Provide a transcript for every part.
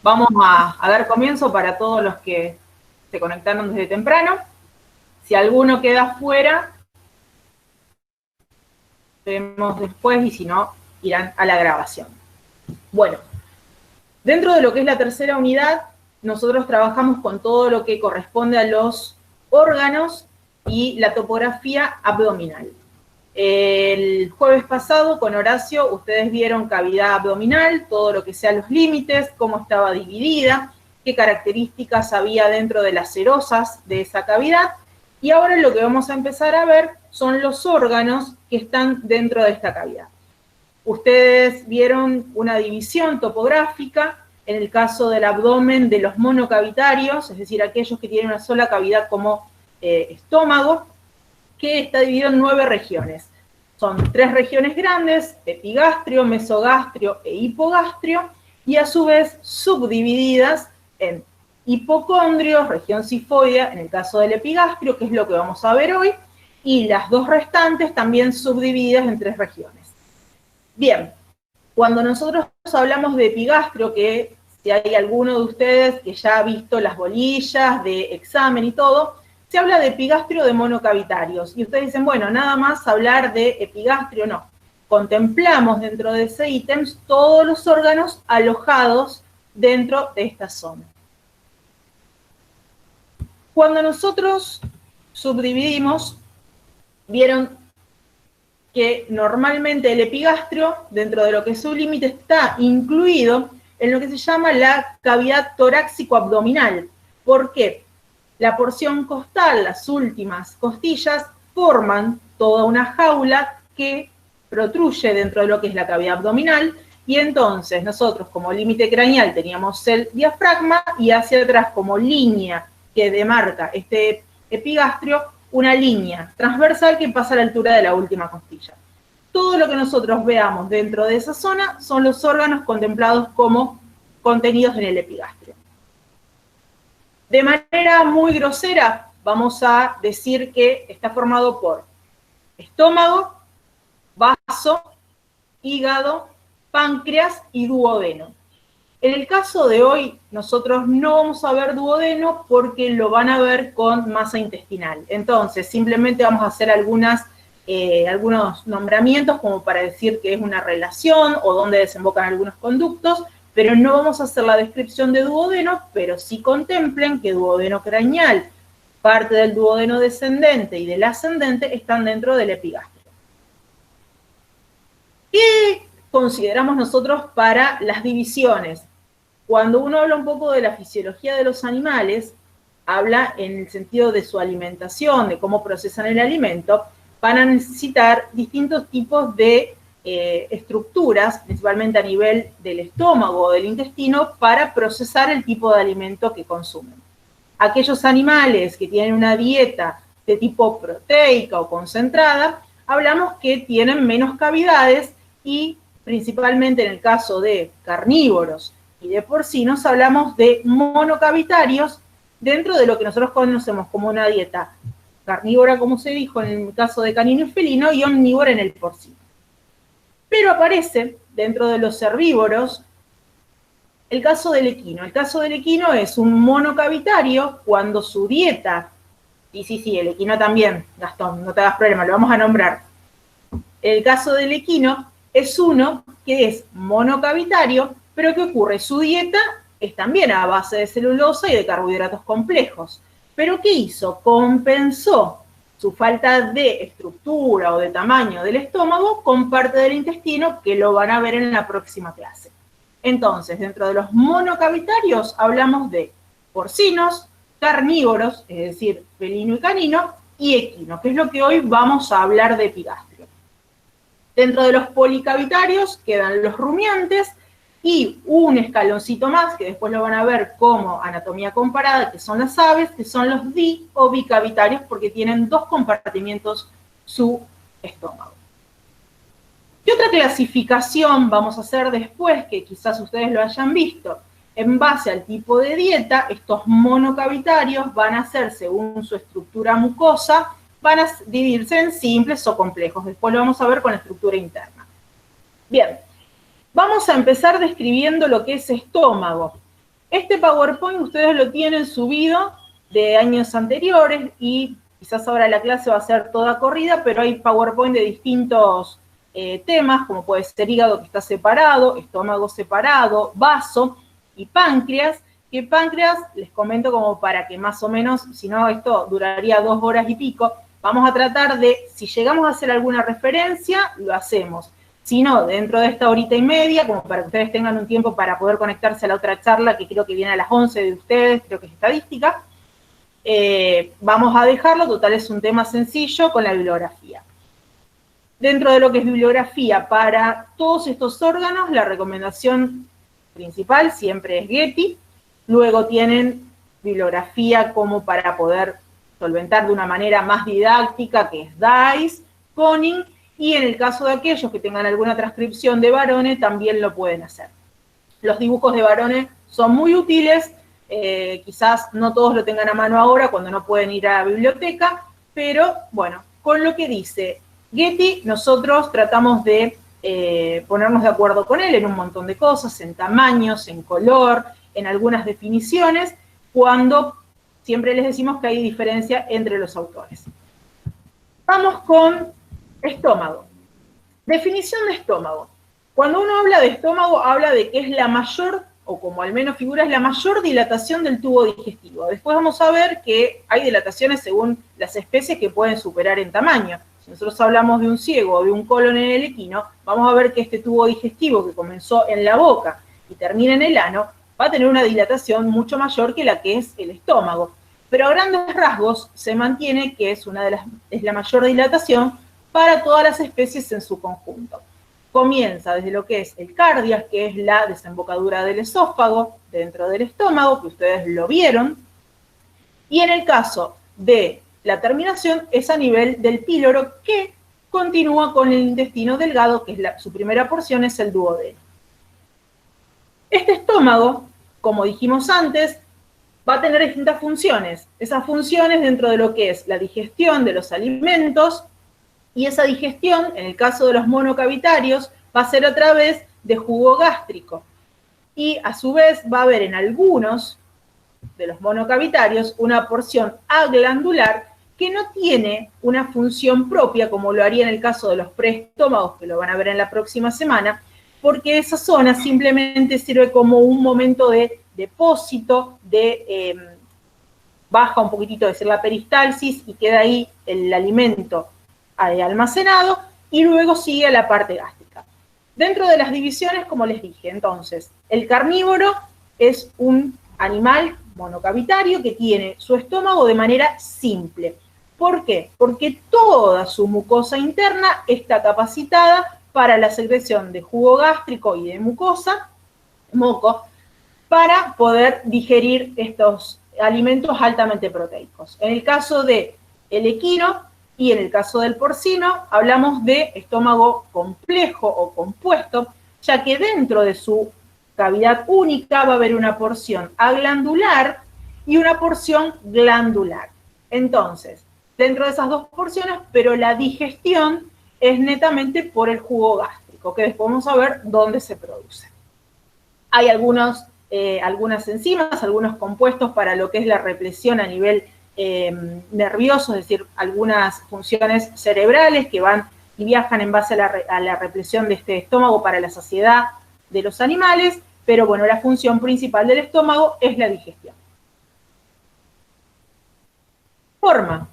Vamos a dar comienzo para todos los que se conectaron desde temprano. Si alguno queda fuera, vemos después y si no, irán a la grabación. Bueno, dentro de lo que es la tercera unidad, nosotros trabajamos con todo lo que corresponde a los órganos y la topografía abdominal. El jueves pasado con Horacio ustedes vieron cavidad abdominal, todo lo que sea los límites, cómo estaba dividida, qué características había dentro de las serosas de esa cavidad. Y ahora lo que vamos a empezar a ver son los órganos que están dentro de esta cavidad. Ustedes vieron una división topográfica en el caso del abdomen de los monocavitarios, es decir, aquellos que tienen una sola cavidad como estómago, que está dividido en 9 regiones. Son 3 regiones grandes, epigastrio, mesogastrio e hipogastrio, y a su vez subdivididas en hipocondrios, región cifoidea, en el caso del epigastrio, que es lo que vamos a ver hoy, y las 2 restantes también subdivididas en 3 regiones. Bien, cuando nosotros hablamos de epigastrio, que si hay alguno de ustedes que ya ha visto las bolillas de examen y todo, se habla de epigastrio de monocavitarios. Y ustedes dicen, bueno, nada más hablar de epigastrio, no. Contemplamos dentro de ese ítem todos los órganos alojados dentro de esta zona. Cuando nosotros subdividimos, vieron que normalmente el epigastrio, dentro de lo que es su límite, está incluido en lo que se llama la cavidad torácico-abdominal. ¿Por qué? La porción costal, las últimas costillas, forman toda una jaula que protruye dentro de lo que es la cavidad abdominal, y entonces nosotros como límite craneal teníamos el diafragma, y hacia atrás como línea que demarca este epigastrio, una línea transversal que pasa a la altura de la última costilla. Todo lo que nosotros veamos dentro de esa zona son los órganos contemplados como contenidos en el epigastrio. De manera muy grosera, vamos a decir que está formado por estómago, vaso, hígado, páncreas y duodeno. En el caso de hoy, nosotros no vamos a ver duodeno porque lo van a ver con masa intestinal. Entonces, simplemente vamos a hacer algunos nombramientos como para decir que es una relación o dónde desembocan algunos conductos, pero no vamos a hacer la descripción de duodeno, pero sí contemplen que duodeno craneal, parte del duodeno descendente y del ascendente están dentro del epigastrio. ¿Qué consideramos nosotros para las divisiones? Cuando uno habla un poco de la fisiología de los animales, habla en el sentido de su alimentación, de cómo procesan el alimento, van a necesitar distintos tipos de estructuras, principalmente a nivel del estómago o del intestino, para procesar el tipo de alimento que consumen. Aquellos animales que tienen una dieta de tipo proteica o concentrada, hablamos que tienen menos cavidades y principalmente en el caso de carnívoros y de porcinos hablamos de monocavitarios dentro de lo que nosotros conocemos como una dieta carnívora, como se dijo en el caso de canino y felino, y omnívora en el porcino. Pero aparece dentro de los herbívoros el caso del equino. El caso del equino es un monocavitario cuando su dieta, sí, el equino también, Gastón, no te hagas problema, lo vamos a nombrar. El caso del equino es uno que es monocavitario, pero ¿qué ocurre? Su dieta es también a base de celulosa y de carbohidratos complejos. ¿Pero qué hizo? Compensó su falta de estructura o de tamaño del estómago con parte del intestino, que lo van a ver en la próxima clase. Entonces, dentro de los monocavitarios hablamos de porcinos, carnívoros, es decir, felino y canino, y equino, que es lo que hoy vamos a hablar de epigastrio. Dentro de los policavitarios quedan los rumiantes y un escaloncito más, que después lo van a ver como anatomía comparada, que son las aves, que son los di o bicavitarios, porque tienen 2 compartimientos su estómago. ¿Qué otra clasificación vamos a hacer después, que quizás ustedes lo hayan visto? En base al tipo de dieta, estos monocavitarios van a ser, según su estructura mucosa, van a dividirse en simples o complejos. Después lo vamos a ver con la estructura interna. Bien, vamos a empezar describiendo lo que es estómago. Este PowerPoint ustedes lo tienen subido de años anteriores y quizás ahora la clase va a ser toda corrida, pero hay PowerPoint de distintos temas, como puede ser hígado que está separado, estómago separado, vaso y páncreas, que páncreas, les comento como para que más o menos, si no esto duraría 2 horas y pico, vamos a tratar de, si llegamos a hacer alguna referencia, lo hacemos. Si no, dentro de esta horita y media, como para que ustedes tengan un tiempo para poder conectarse a la otra charla, que creo que viene a las 11 de ustedes, creo que es estadística, vamos a dejarlo, total es un tema sencillo con la bibliografía. Dentro de lo que es bibliografía para todos estos órganos, la recomendación principal siempre es Getty, luego tienen bibliografía como para poder solventar de una manera más didáctica, que es DICE, Koning, y en el caso de aquellos que tengan alguna transcripción de Barone, también lo pueden hacer. Los dibujos de Barone son muy útiles, quizás no todos lo tengan a mano ahora cuando no pueden ir a la biblioteca, pero bueno, con lo que dice Getty, nosotros tratamos de ponernos de acuerdo con él en un montón de cosas, en tamaños, en color, en algunas definiciones, cuando siempre les decimos que hay diferencia entre los autores. Vamos con estómago. Definición de estómago. Cuando uno habla de estómago, habla de que es la mayor, o como al menos figura, es la mayor dilatación del tubo digestivo. Después vamos a ver que hay dilataciones según las especies que pueden superar en tamaño. Si nosotros hablamos de un ciego o de un colon en el equino, vamos a ver que este tubo digestivo que comenzó en la boca y termina en el ano, va a tener una dilatación mucho mayor que la que es el estómago. Pero a grandes rasgos se mantiene que es la mayor dilatación para todas las especies en su conjunto. Comienza desde lo que es el cardias, que es la desembocadura del esófago dentro del estómago, que ustedes lo vieron, y en el caso de la terminación es a nivel del píloro, que continúa con el intestino delgado, que es su primera porción es el duodeno. Este estómago, como dijimos antes, va a tener distintas funciones. Esas funciones dentro de lo que es la digestión de los alimentos, y esa digestión, en el caso de los monocavitarios, va a ser a través de jugo gástrico. Y a su vez va a haber en algunos de los monocavitarios una porción aglandular que no tiene una función propia, como lo haría en el caso de los preestómagos, que lo van a ver en la próxima semana, porque esa zona simplemente sirve como un momento de depósito, baja un poquitito, es decir, la peristalsis, y queda ahí el alimento almacenado, y luego sigue a la parte gástrica. Dentro de las divisiones, como les dije, entonces, el carnívoro es un animal monocavitario que tiene su estómago de manera simple. ¿Por qué? Porque toda su mucosa interna está capacitada para la secreción de jugo gástrico y de mucosa, moco, para poder digerir estos alimentos altamente proteicos. En el caso del equino y en el caso del porcino, hablamos de estómago complejo o compuesto, ya que dentro de su cavidad única va a haber una porción aglandular y una porción glandular. Entonces, dentro de esas dos porciones, pero la digestión es netamente por el jugo gástrico, que después vamos a ver dónde se produce. Hay algunas enzimas, algunos compuestos para lo que es la represión a nivel nervioso, es decir, algunas funciones cerebrales que van y viajan en base a la represión de este estómago para la saciedad de los animales, pero bueno, la función principal del estómago es la digestión. Forma.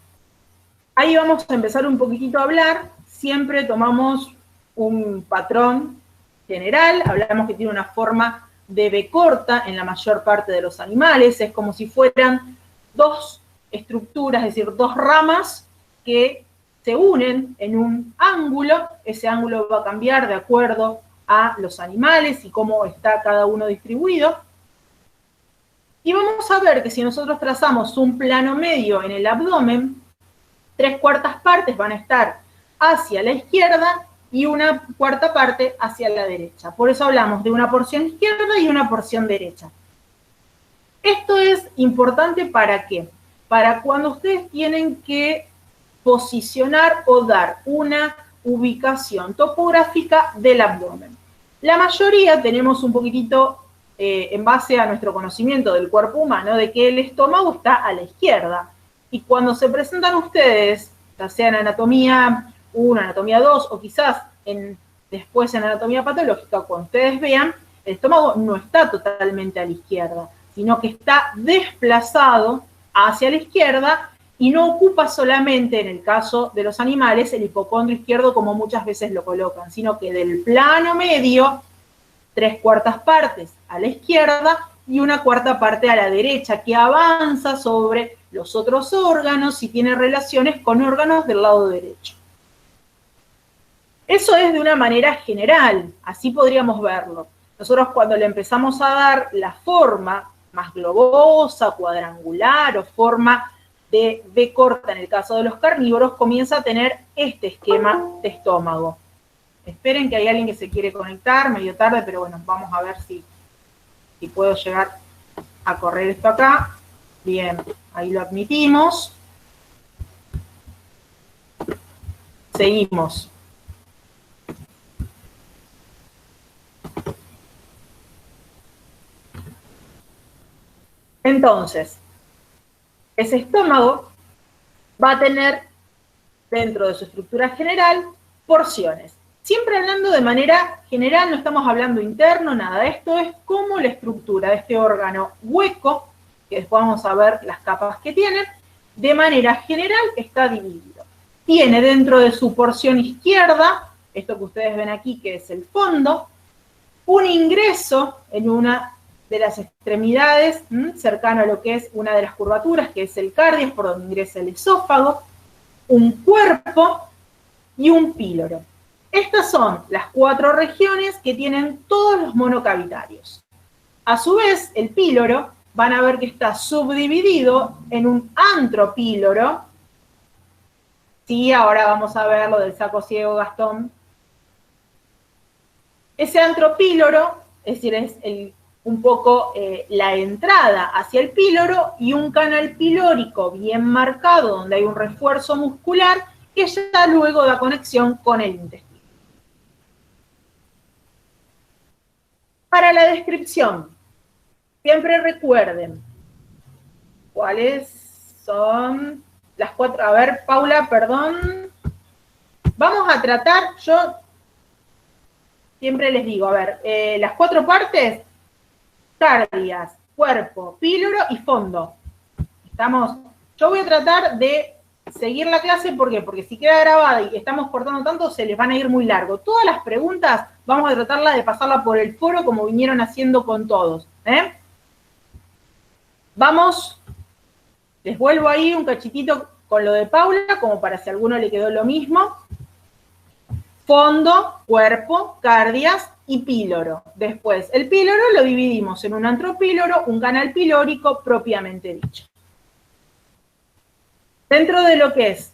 Ahí vamos a empezar un poquitito a hablar, siempre tomamos un patrón general, hablamos que tiene una forma de B corta en la mayor parte de los animales, es como si fueran dos estructuras, es decir, dos ramas que se unen en un ángulo, ese ángulo va a cambiar de acuerdo a los animales y cómo está cada uno distribuido. Y vamos a ver que si nosotros trazamos un plano medio en el abdomen, 3/4 partes van a estar hacia la izquierda y una cuarta parte hacia la derecha. Por eso hablamos de una porción izquierda y una porción derecha. Esto es importante ¿para qué? Para cuando ustedes tienen que posicionar o dar una ubicación topográfica del abdomen. La mayoría tenemos un poquitito en base a nuestro conocimiento del cuerpo humano, de que el estómago está a la izquierda. Y cuando se presentan ustedes, ya sea en anatomía 1, anatomía 2, o quizás después en anatomía patológica, cuando ustedes vean, el estómago no está totalmente a la izquierda, sino que está desplazado hacia la izquierda y no ocupa solamente, en el caso de los animales, el hipocondrio izquierdo como muchas veces lo colocan, sino que del plano medio, 3/4 partes a la izquierda y 1/4 parte a la derecha, que avanza sobre los otros órganos y tiene relaciones con órganos del lado derecho. Eso es de una manera general, así podríamos verlo. Nosotros cuando le empezamos a dar la forma más globosa, cuadrangular o forma de B corta en el caso de los carnívoros, comienza a tener este esquema de estómago. Esperen que hay alguien que se quiere conectar, medio tarde, pero bueno, vamos a ver si puedo llegar a correr esto acá. Bien, ahí lo admitimos. Seguimos. Entonces, ese estómago va a tener dentro de su estructura general porciones. Siempre hablando de manera general, no estamos hablando interno, nada. Esto es como la estructura de este órgano hueco, que después vamos a ver las capas que tienen, de manera general está dividido. Tiene dentro de su porción izquierda, esto que ustedes ven aquí, que es el fondo, un ingreso en una de las extremidades, cercano a lo que es una de las curvaturas, que es el cardias, por donde ingresa el esófago, un cuerpo y un píloro. Estas son las 4 regiones que tienen todos los monocavitarios. A su vez, el píloro, van a ver que está subdividido en un antropíloro. Sí, ahora vamos a ver lo del saco ciego, Gastón. Ese antropíloro, es decir, es un poco la entrada hacia el píloro y un canal pilórico bien marcado donde hay un refuerzo muscular que ya luego da conexión con el intestino. Para la descripción, siempre recuerden cuáles son las 4. A ver, Paula, perdón. Vamos a tratar, yo siempre les digo, a ver, las 4 partes, cardias, cuerpo, píloro y fondo. ¿Estamos? Yo voy a tratar de seguir la clase, ¿por qué? Porque si queda grabada y estamos cortando tanto, se les van a ir muy largo. Todas las preguntas vamos a tratarla de pasarla por el foro como vinieron haciendo con todos. Vamos, les vuelvo ahí un cachitito con lo de Paula, como para si a alguno le quedó lo mismo. Fondo, cuerpo, cardias y píloro. Después, el píloro lo dividimos en un antropíloro, un canal pilórico propiamente dicho. Dentro de lo que es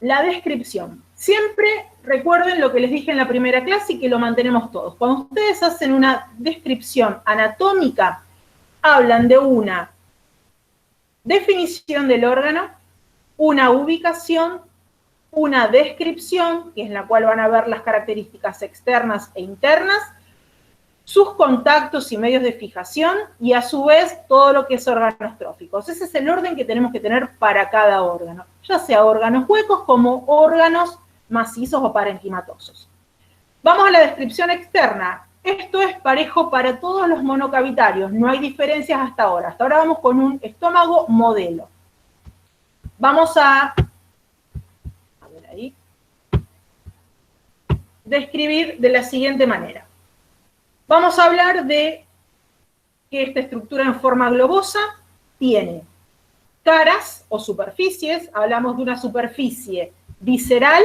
la descripción, siempre recuerden lo que les dije en la primera clase y que lo mantenemos todos. Cuando ustedes hacen una descripción anatómica, hablan de una definición del órgano, una ubicación, una descripción, que es la cual van a ver las características externas e internas, sus contactos y medios de fijación, y a su vez todo lo que es órganos tróficos. Ese es el orden que tenemos que tener para cada órgano, ya sea órganos huecos como órganos macizos o parenquimatosos. Vamos a la descripción externa. Esto es parejo para todos los monocavitarios, no hay diferencias hasta ahora. Hasta ahora vamos con un estómago modelo. Vamos a ver ahí, describir de la siguiente manera. Vamos a hablar de que esta estructura en forma globosa tiene caras o superficies, hablamos de una superficie visceral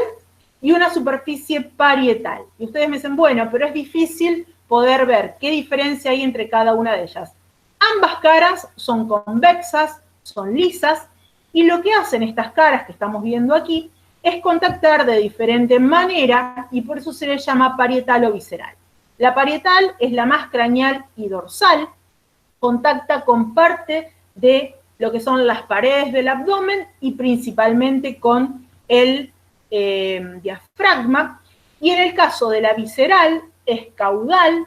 y una superficie parietal. Y ustedes me dicen, bueno, pero es difícil poder ver qué diferencia hay entre cada una de ellas. Ambas caras son convexas, son lisas, y lo que hacen estas caras que estamos viendo aquí es contactar de diferente manera, y por eso se le llama parietal o visceral. La parietal es la más craneal y dorsal, contacta con parte de lo que son las paredes del abdomen y principalmente con el diafragma, y en el caso de la visceral es caudal,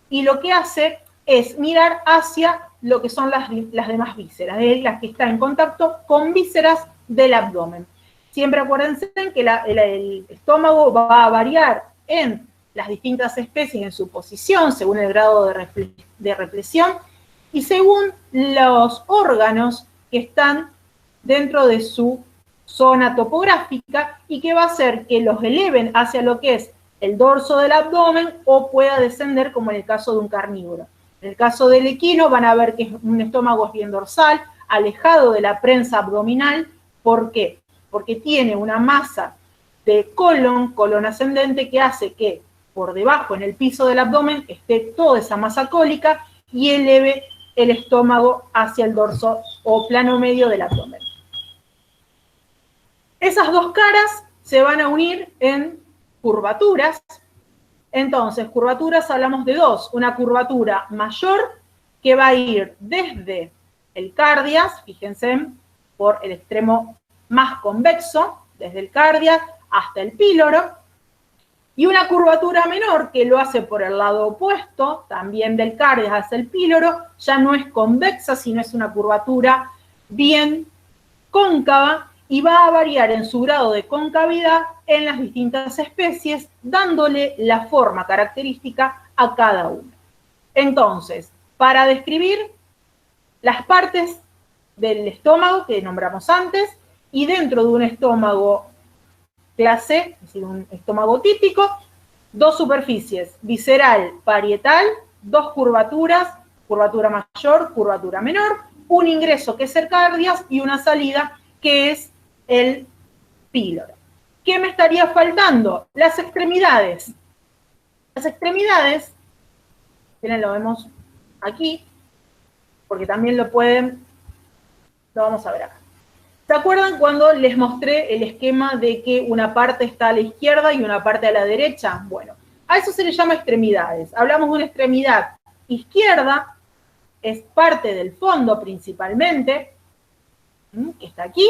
y lo que hace es mirar hacia lo que son las demás vísceras, las que están en contacto con vísceras del abdomen. Siempre acuérdense que el estómago va a variar en las distintas especies en su posición, según el grado de represión, y según los órganos que están dentro de su zona topográfica, y que va a hacer que los eleven hacia lo que es el dorso del abdomen o pueda descender, como en el caso de un carnívoro. En el caso del equino van a ver que un estómago es bien dorsal, alejado de la prensa abdominal. ¿Por qué? Porque tiene una masa de colon ascendente, que hace que por debajo, en el piso del abdomen, esté toda esa masa cólica y eleve el estómago hacia el dorso o plano medio del abdomen. Esas dos caras se van a unir en curvaturas. Entonces, curvaturas hablamos de dos. Una curvatura mayor, que va a ir desde el cardias, fíjense, por el extremo más convexo, desde el cardias hasta el píloro, y una curvatura menor que lo hace por el lado opuesto, también del cardias hacia el píloro, ya no es convexa, sino es una curvatura bien cóncava, y va a variar en su grado de concavidad en las distintas especies, dándole la forma característica a cada una. Entonces, para describir las partes del estómago que nombramos antes, y dentro de un estómago clase, es decir, un estómago típico, dos superficies, visceral, parietal, dos curvaturas, curvatura mayor, curvatura menor, un ingreso que es el cardias y una salida que es el píloro. ¿Qué me estaría faltando? Las extremidades. Las extremidades, miren, lo vemos aquí, porque también lo vamos a ver acá. ¿Se acuerdan cuando les mostré el esquema de que una parte está a la izquierda y una parte a la derecha? Bueno, a eso se le llama extremidades. Hablamos de una extremidad izquierda, es parte del fondo principalmente, que está aquí,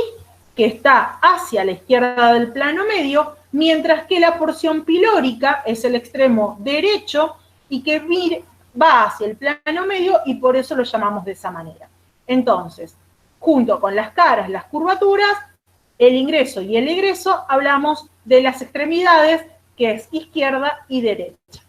que está hacia la izquierda del plano medio, mientras que la porción pilórica es el extremo derecho y que va hacia el plano medio, y por eso lo llamamos de esa manera. Entonces, junto con las caras, las curvaturas, el ingreso y el egreso, hablamos de las extremidades, que es izquierda y derecha.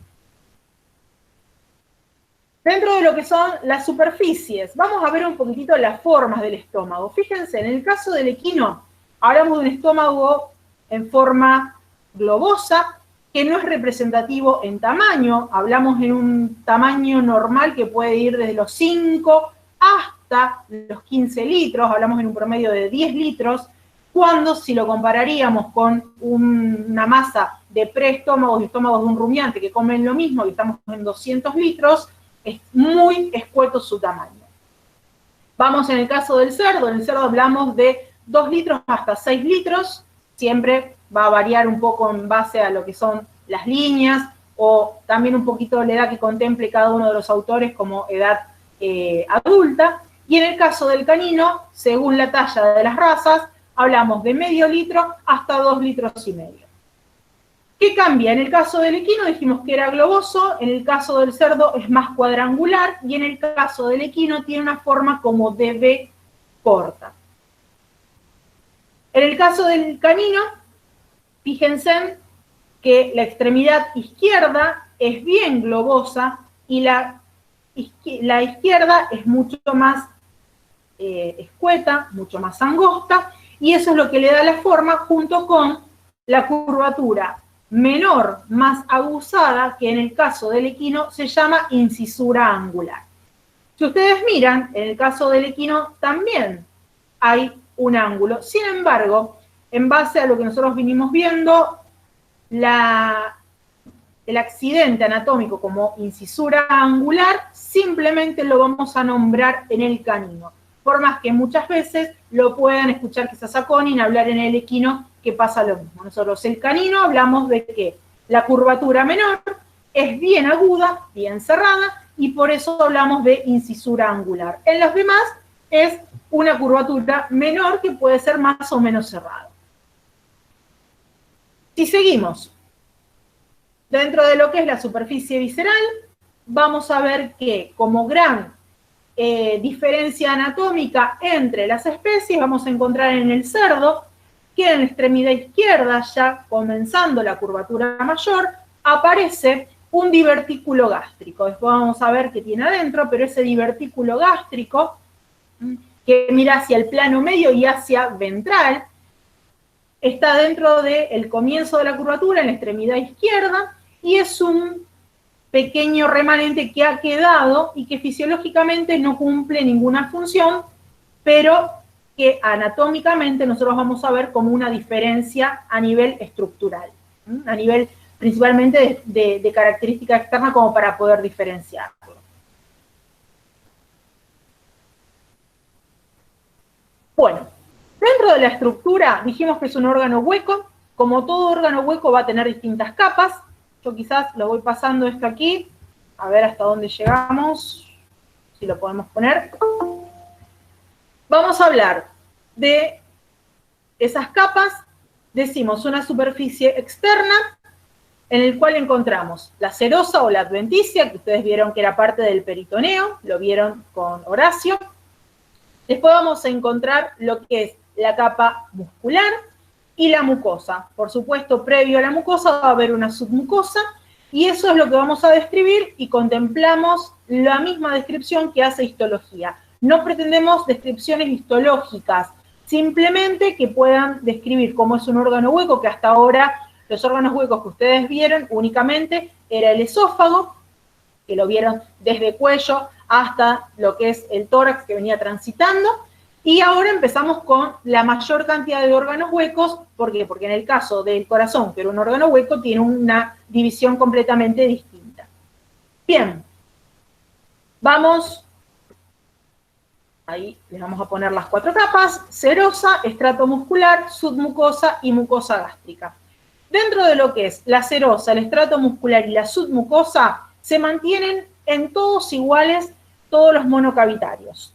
Dentro de lo que son las superficies, vamos a ver un poquitito las formas del estómago. Fíjense, en el caso del equino, hablamos de un estómago en forma globosa, que no es representativo en tamaño. Hablamos en un tamaño normal que puede ir desde los 5 hasta los 15 litros, hablamos en un promedio de 10 litros, cuando si lo compararíamos con una masa de preestómagos y estómagos de un rumiante que comen lo mismo y estamos en 200 litros, es muy escueto su tamaño. Vamos en el caso del cerdo, en el cerdo hablamos de 2 litros hasta 6 litros, siempre va a variar un poco en base a lo que son las líneas, o también un poquito la edad que contemple cada uno de los autores como edad adulta, y en el caso del canino, según la talla de las razas, hablamos de medio litro hasta 2 litros y medio. ¿Qué cambia? En el caso del equino dijimos que era globoso, en el caso del cerdo es más cuadrangular, y en el caso del equino tiene una forma como de V corta. En el caso del canino, fíjense que la extremidad izquierda es bien globosa y la izquierda es mucho más escueta, mucho más angosta, y eso es lo que le da la forma, junto con la curvatura menor, más aguzada, que en el caso del equino se llama incisura angular. Si ustedes miran, en el caso del equino también hay un ángulo. Sin embargo, en base a lo que nosotros vinimos viendo, el accidente anatómico como incisura angular simplemente lo vamos a nombrar en el canino, por más que muchas veces lo puedan escuchar quizás a Connie hablar en el equino, que pasa lo mismo. Nosotros el canino hablamos de que la curvatura menor es bien aguda, bien cerrada, y por eso hablamos de incisura angular. En los demás es una curvatura menor que puede ser más o menos cerrada. Si seguimos, dentro de lo que es la superficie visceral, vamos a ver que como gran diferencia anatómica entre las especies vamos a encontrar en el cerdo que en la extremidad izquierda, ya comenzando la curvatura mayor, aparece un divertículo gástrico. Después vamos a ver qué tiene adentro, pero ese divertículo gástrico, que mira hacia el plano medio y hacia ventral, está dentro del comienzo de la curvatura, en la extremidad izquierda, y es un pequeño remanente que ha quedado y que fisiológicamente no cumple ninguna función, pero que anatómicamente nosotros vamos a ver como una diferencia a nivel estructural, a nivel principalmente de característica externa como para poder diferenciarlo. Bueno, dentro de la estructura dijimos que es un órgano hueco. Como todo órgano hueco va a tener distintas capas. Yo quizás lo voy pasando esto aquí, a ver hasta dónde llegamos, si lo podemos poner. Vamos a hablar de esas capas. Decimos una superficie externa en el cual encontramos la serosa o la adventicia, que ustedes vieron que era parte del peritoneo, lo vieron con Horacio. Después vamos a encontrar lo que es la capa muscular y la mucosa. Por supuesto, previo a la mucosa va a haber una submucosa, y eso es lo que vamos a describir, y contemplamos la misma descripción que hace histología. No pretendemos descripciones histológicas, simplemente que puedan describir cómo es un órgano hueco, que hasta ahora los órganos huecos que ustedes vieron únicamente era el esófago, que lo vieron desde cuello hasta lo que es el tórax que venía transitando, y ahora empezamos con la mayor cantidad de órganos huecos. ¿Por qué? Porque en el caso del corazón, que era un órgano hueco, tiene una división completamente distinta. Bien, vamos, ahí les vamos a poner las 4 capas: serosa, estrato muscular, submucosa y mucosa gástrica. Dentro de lo que es la serosa, el estrato muscular y la submucosa, se mantienen en todos iguales todos los monocavitarios.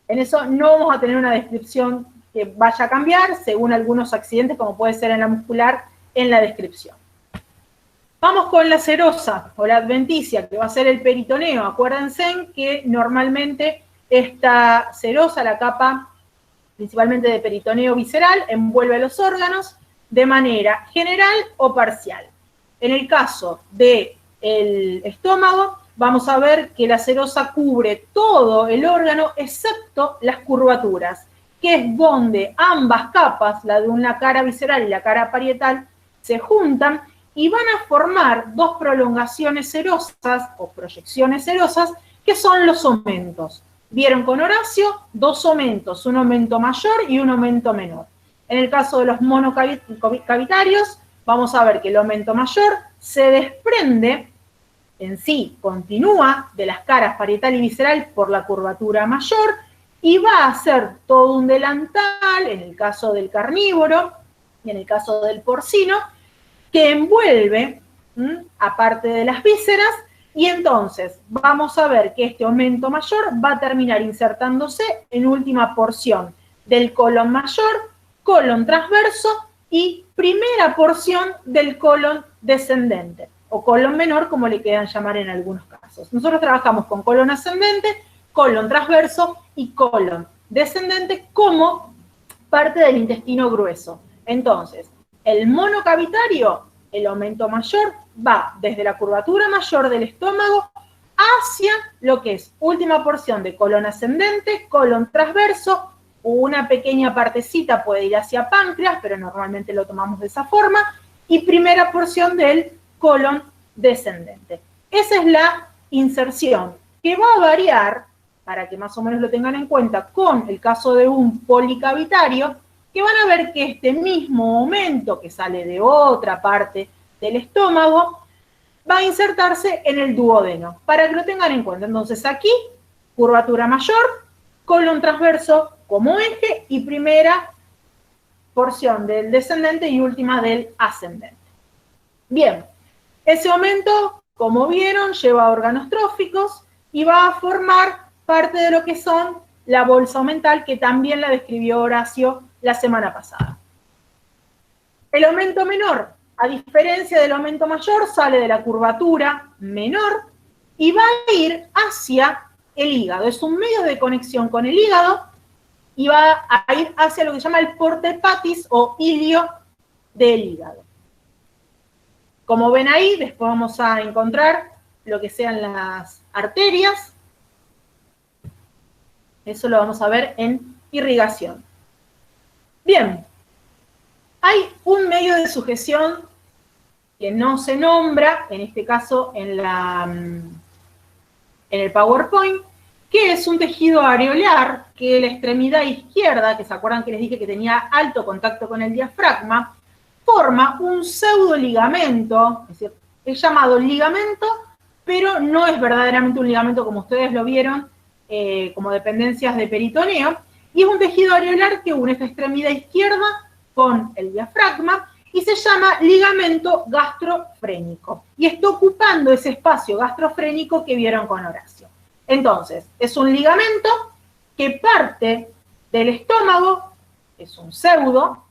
En eso no vamos a tener una descripción que vaya a cambiar según algunos accidentes, como puede ser en la muscular, en la descripción. Vamos con la serosa o la adventicia, que va a ser el peritoneo. Acuérdense que normalmente esta serosa, la capa principalmente de peritoneo visceral, envuelve los órganos de manera general o parcial. En el caso del estómago, vamos a ver que la serosa cubre todo el órgano excepto las curvaturas, que es donde ambas capas, la de una cara visceral y la cara parietal, se juntan y van a formar dos prolongaciones serosas o proyecciones serosas, que son los omentos. Vieron con Horacio 2 omentos, un aumento mayor y un aumento menor. En el caso de los monocavitarios, vamos a ver que el aumento mayor se desprende en sí, continúa de las caras parietal y visceral por la curvatura mayor, y va a ser todo un delantal, en el caso del carnívoro y en el caso del porcino, que envuelve, aparte de las vísceras, y entonces vamos a ver que este aumento mayor va a terminar insertándose en última porción del colon mayor, colon transverso y primera porción del colon descendente, o colon menor, como le quieran llamar en algunos casos. Nosotros trabajamos con colon ascendente, colon transverso y colon descendente como parte del intestino grueso. Entonces, el monocavitario, el aumento mayor, va desde la curvatura mayor del estómago hacia lo que es última porción de colon ascendente, colon transverso, una pequeña partecita puede ir hacia páncreas, pero normalmente lo tomamos de esa forma, y primera porción del colon descendente. Esa es la inserción, que va a variar, para que más o menos lo tengan en cuenta, con el caso de un policavitario, que van a ver que este mismo aumento que sale de otra parte del estómago va a insertarse en el duodeno, para que lo tengan en cuenta. Entonces aquí, curvatura mayor, colon transverso como eje y primera porción del descendente y última del ascendente. Bien, ese aumento, como vieron, lleva órganos tróficos y va a formar parte de lo que son la bolsa aumental, que también la describió Horacio la semana pasada. El aumento menor, a diferencia del aumento mayor, sale de la curvatura menor y va a ir hacia el hígado. Es un medio de conexión con el hígado y va a ir hacia lo que se llama el porta hepatis o ilio del hígado. Como ven ahí, después vamos a encontrar lo que sean las arterias. Eso lo vamos a ver en irrigación. Bien, hay un medio de sujeción que no se nombra, en este caso en el PowerPoint, que es un tejido areolar que la extremidad izquierda, que se acuerdan que les dije que tenía alto contacto con el diafragma, forma un pseudoligamento, es decir, es llamado ligamento, pero no es verdaderamente un ligamento como ustedes lo vieron, como dependencias de peritoneo, y es un tejido areolar que une esta extremidad izquierda con el diafragma, y se llama ligamento gastrofrénico, y está ocupando ese espacio gastrofrénico que vieron con Horacio. Entonces, es un ligamento que parte del estómago, es un pseudo,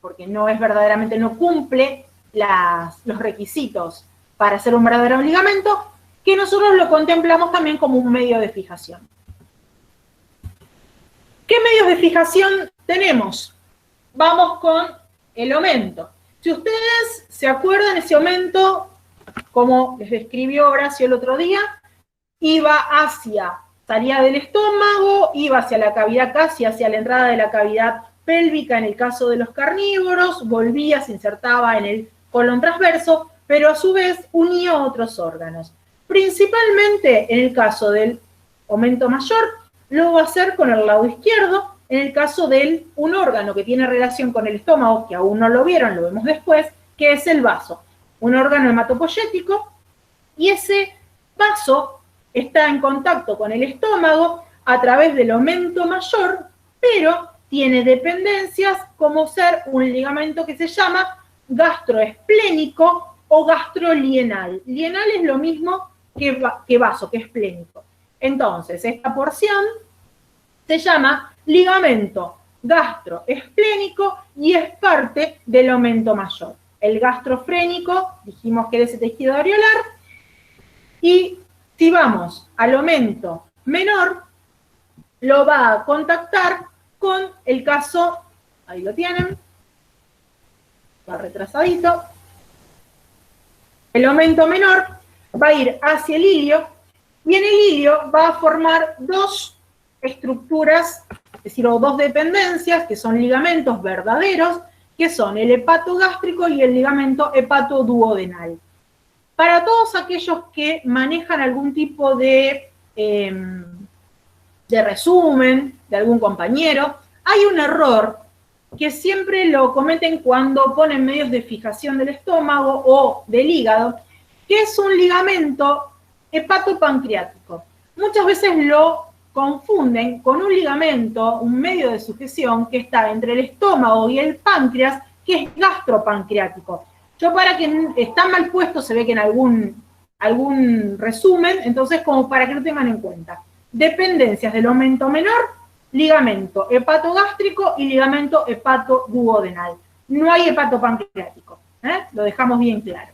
porque no es verdaderamente, no cumple los requisitos para ser un verdadero ligamento, que nosotros lo contemplamos también como un medio de fijación. ¿Qué medios de fijación tenemos? Vamos con el aumento. Si ustedes se acuerdan, ese aumento, como les describió Horacio el otro día, salía del estómago, iba hacia la cavidad, casi hacia la entrada de la cavidad pélvica en el caso de los carnívoros, volvía, se insertaba en el colon transverso, pero a su vez unía otros órganos. Principalmente en el caso del aumento mayor, lo va a hacer con el lado izquierdo. En el caso de un órgano que tiene relación con el estómago, que aún no lo vieron, lo vemos después, que es el vaso, un órgano hematopoyético, y ese vaso está en contacto con el estómago a través del aumento mayor, pero tiene dependencias como ser un ligamento que se llama gastroesplénico o gastrolienal. Lienal es lo mismo que vaso, que esplénico. Entonces, esta porción se llama ligamento gastroesplénico y es parte del aumento mayor. El gastrofrénico, dijimos que era ese tejido areolar, y si vamos al aumento menor, lo va a contactar con el caso, ahí lo tienen, va retrasadito, el aumento menor va a ir hacia el ilio, y en el ilio va a formar dos estructuras, es decir, o dos dependencias, que son ligamentos verdaderos, que son el hepatogástrico y el ligamento hepatoduodenal. Para todos aquellos que manejan algún tipo de resumen de algún compañero, hay un error que siempre lo cometen cuando ponen medios de fijación del estómago o del hígado, que es un ligamento hepatopancreático. Muchas veces lo confunden con un ligamento, un medio de sujeción que está entre el estómago y el páncreas, que es gastropancreático. Yo, para que está mal puesto, se ve que en algún resumen, entonces como para que lo tengan en cuenta. Dependencias del aumento menor, ligamento hepatogástrico y ligamento hepatoduodenal. No hay hepatopancreático, lo dejamos bien claro.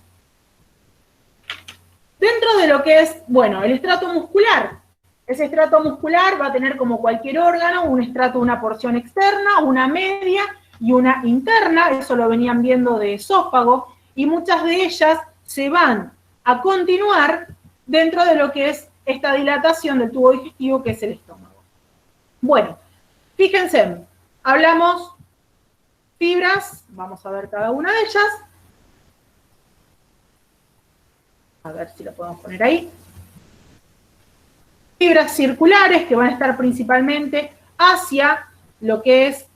Dentro de lo que es, bueno, el estrato muscular. Ese estrato muscular va a tener, como cualquier órgano, un estrato, una porción externa, una media y una interna. Eso lo venían viendo de esófago, y muchas de ellas se van a continuar dentro de lo que es esta dilatación del tubo digestivo, que es el estómago. Bueno, fíjense, hablamos fibras, vamos a ver cada una de ellas. A ver si lo podemos poner ahí. Fibras circulares que van a estar principalmente hacia lo que es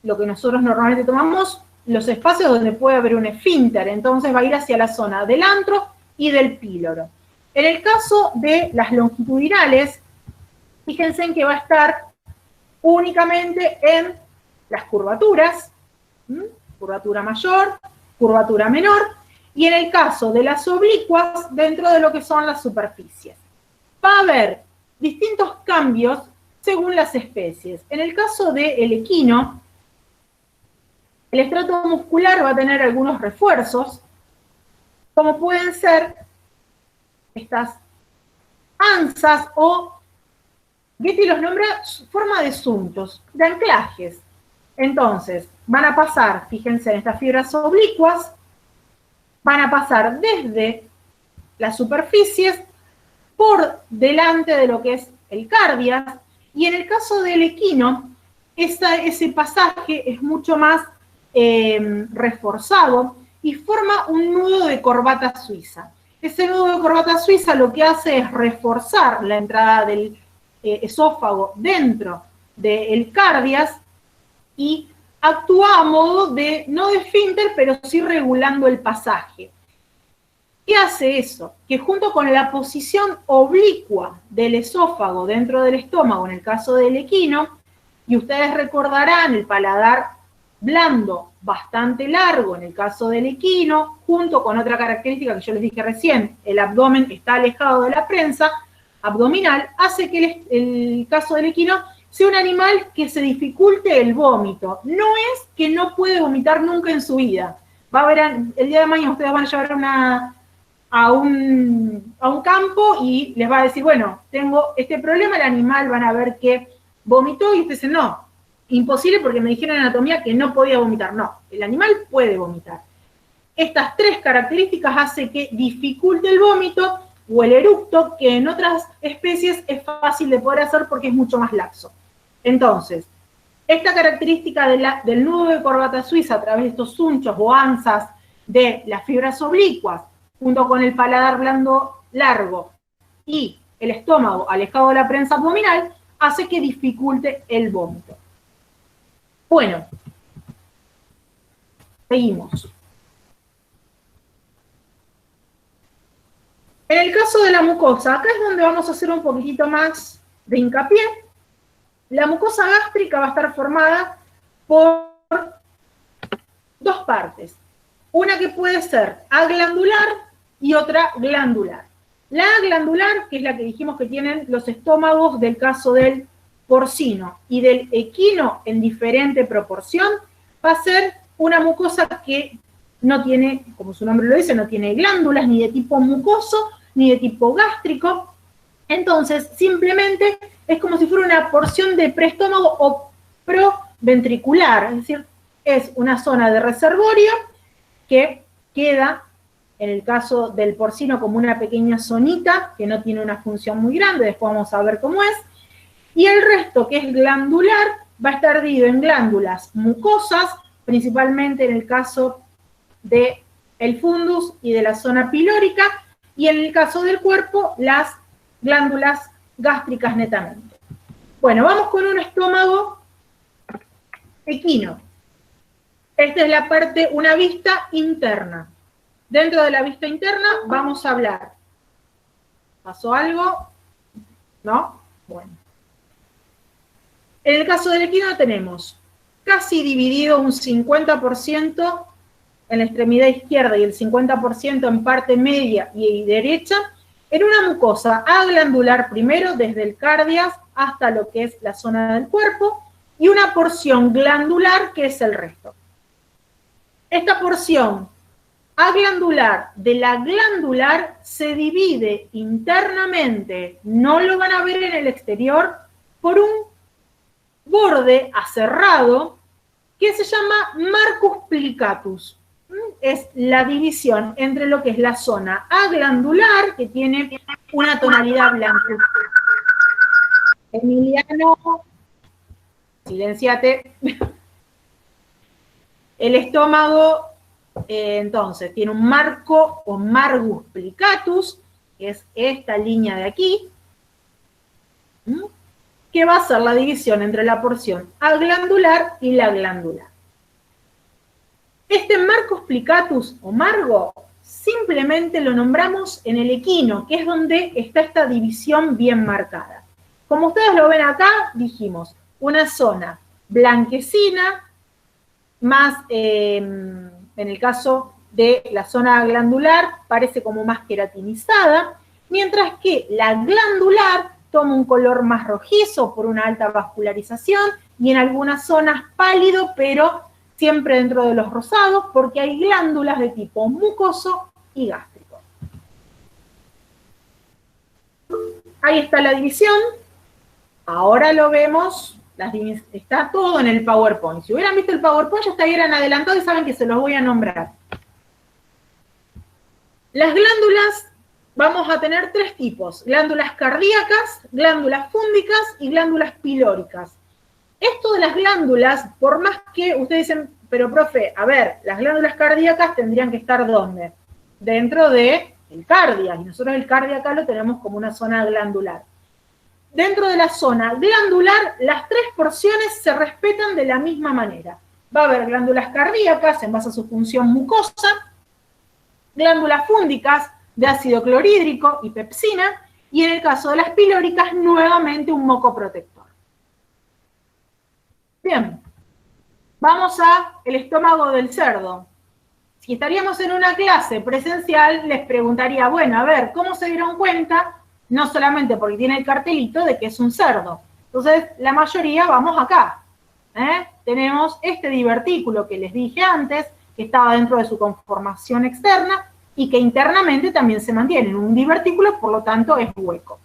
lo que nosotros normalmente tomamos, los espacios donde puede haber un esfínter. Entonces va a ir hacia la zona del antro y del píloro. En el caso de las longitudinales, fíjense en que va a estar únicamente en las curvaturas, curvatura mayor, curvatura menor, y en el caso de las oblicuas, dentro de lo que son las superficies. Va a haber distintos cambios según las especies. En el caso del equino, el estrato muscular va a tener algunos refuerzos, como pueden ser estas anzas o, Getty los nombra forma de suntos, de anclajes. Entonces, van a pasar, fíjense en estas fibras oblicuas, van a pasar desde las superficies por delante de lo que es el cardias, y en el caso del equino, ese pasaje es mucho más reforzado y forma un nudo de corbata suiza. Ese nudo de corbata suiza lo que hace es reforzar la entrada del esófago dentro del cardias y actúa a modo de, no de esfínter, pero sí regulando el pasaje. ¿Qué hace eso? Que junto con la posición oblicua del esófago dentro del estómago, en el caso del equino, y ustedes recordarán el paladar blando, bastante largo en el caso del equino, junto con otra característica que yo les dije recién, el abdomen está alejado de la prensa abdominal, hace que el caso del equino sea un animal que se dificulte el vómito. No es que no puede vomitar nunca en su vida. Va a ver, el día de mañana ustedes van a llevar a un campo y les va a decir, bueno, tengo este problema, el animal van a ver que vomitó y ustedes dicen, no, imposible porque me dijeron en anatomía que no podía vomitar. No, el animal puede vomitar. Estas tres características hacen que dificulte el vómito o el eructo, que en otras especies es fácil de poder hacer porque es mucho más laxo. Entonces, esta característica del nudo de corbata suiza a través de estos sunchos o anzas de las fibras oblicuas, junto con el paladar blando largo y el estómago alejado de la prensa abdominal, hace que dificulte el vómito. Bueno, seguimos. En el caso de la mucosa, acá es donde vamos a hacer un poquitito más de hincapié. La mucosa gástrica va a estar formada por dos partes. Una que puede ser aglandular y otra glandular. La glandular, que es la que dijimos que tienen los estómagos del caso del porcino y del equino en diferente proporción, va a ser una mucosa que no tiene, como su nombre lo dice, no tiene glándulas ni de tipo mucoso ni de tipo gástrico. Entonces, simplemente es como si fuera una porción de preestómago o proventricular, es decir, es una zona de reservorio que queda, en el caso del porcino, como una pequeña zonita que no tiene una función muy grande, después vamos a ver cómo es, y el resto, que es glandular, va a estar dividido en glándulas mucosas, principalmente en el caso del fundus y de la zona pilórica, y en el caso del cuerpo, las glándulas gástricas netamente. Bueno, vamos con un estómago equino. Esta es la parte, una vista interna. Dentro de la vista interna vamos a hablar. ¿Pasó algo? ¿No? Bueno. En el caso del equino tenemos casi dividido un 50% en la extremidad izquierda y el 50% en parte media y derecha, en una mucosa aglandular primero, desde el cardias hasta lo que es la zona del cuerpo, y una porción glandular que es el resto. Esta porción aglandular de la glandular se divide internamente, no lo van a ver en el exterior, por un borde aserrado que se llama marcus plicatus. Es la división entre lo que es la zona aglandular, que tiene una tonalidad blanca. Emiliano, silenciate. El estómago, entonces, tiene un marco o margus plicatus, que es esta línea de aquí, que va a ser la división entre la porción aglandular y la glandular. Este marcus plicatus o margo simplemente lo nombramos en el equino, que es donde está esta división bien marcada. Como ustedes lo ven acá, dijimos, una zona blanquecina, más en el caso de la zona glandular parece como más queratinizada, mientras que la glandular toma un color más rojizo por una alta vascularización y en algunas zonas pálido, pero siempre dentro de los rosados, porque hay glándulas de tipo mucoso y gástrico. Ahí está la división. Ahora lo vemos, está todo en el PowerPoint. Si hubieran visto el PowerPoint, ya estarían adelantados y saben que se los voy a nombrar. Las glándulas, vamos a tener tres tipos: glándulas cardíacas, glándulas fúngicas y glándulas pilóricas. Esto de las glándulas, por más que ustedes dicen, pero profe, a ver, las glándulas cardíacas tendrían que estar ¿dónde? Dentro del cardia, y nosotros el cardia acá lo tenemos como una zona glandular. Dentro de la zona glandular, las tres porciones se respetan de la misma manera. Va a haber glándulas cardíacas en base a su función mucosa, glándulas fúngicas de ácido clorhídrico y pepsina, y en el caso de las pilóricas, nuevamente un moco protector. Bien, vamos al estómago del cerdo. Si estaríamos en una clase presencial, les preguntaría, bueno, a ver, ¿cómo se dieron cuenta? No solamente porque tiene el cartelito de que es un cerdo. Entonces, la mayoría vamos acá. Tenemos este divertículo que les dije antes, que estaba dentro de su conformación externa y que internamente también se mantiene en un divertículo, por lo tanto es hueco.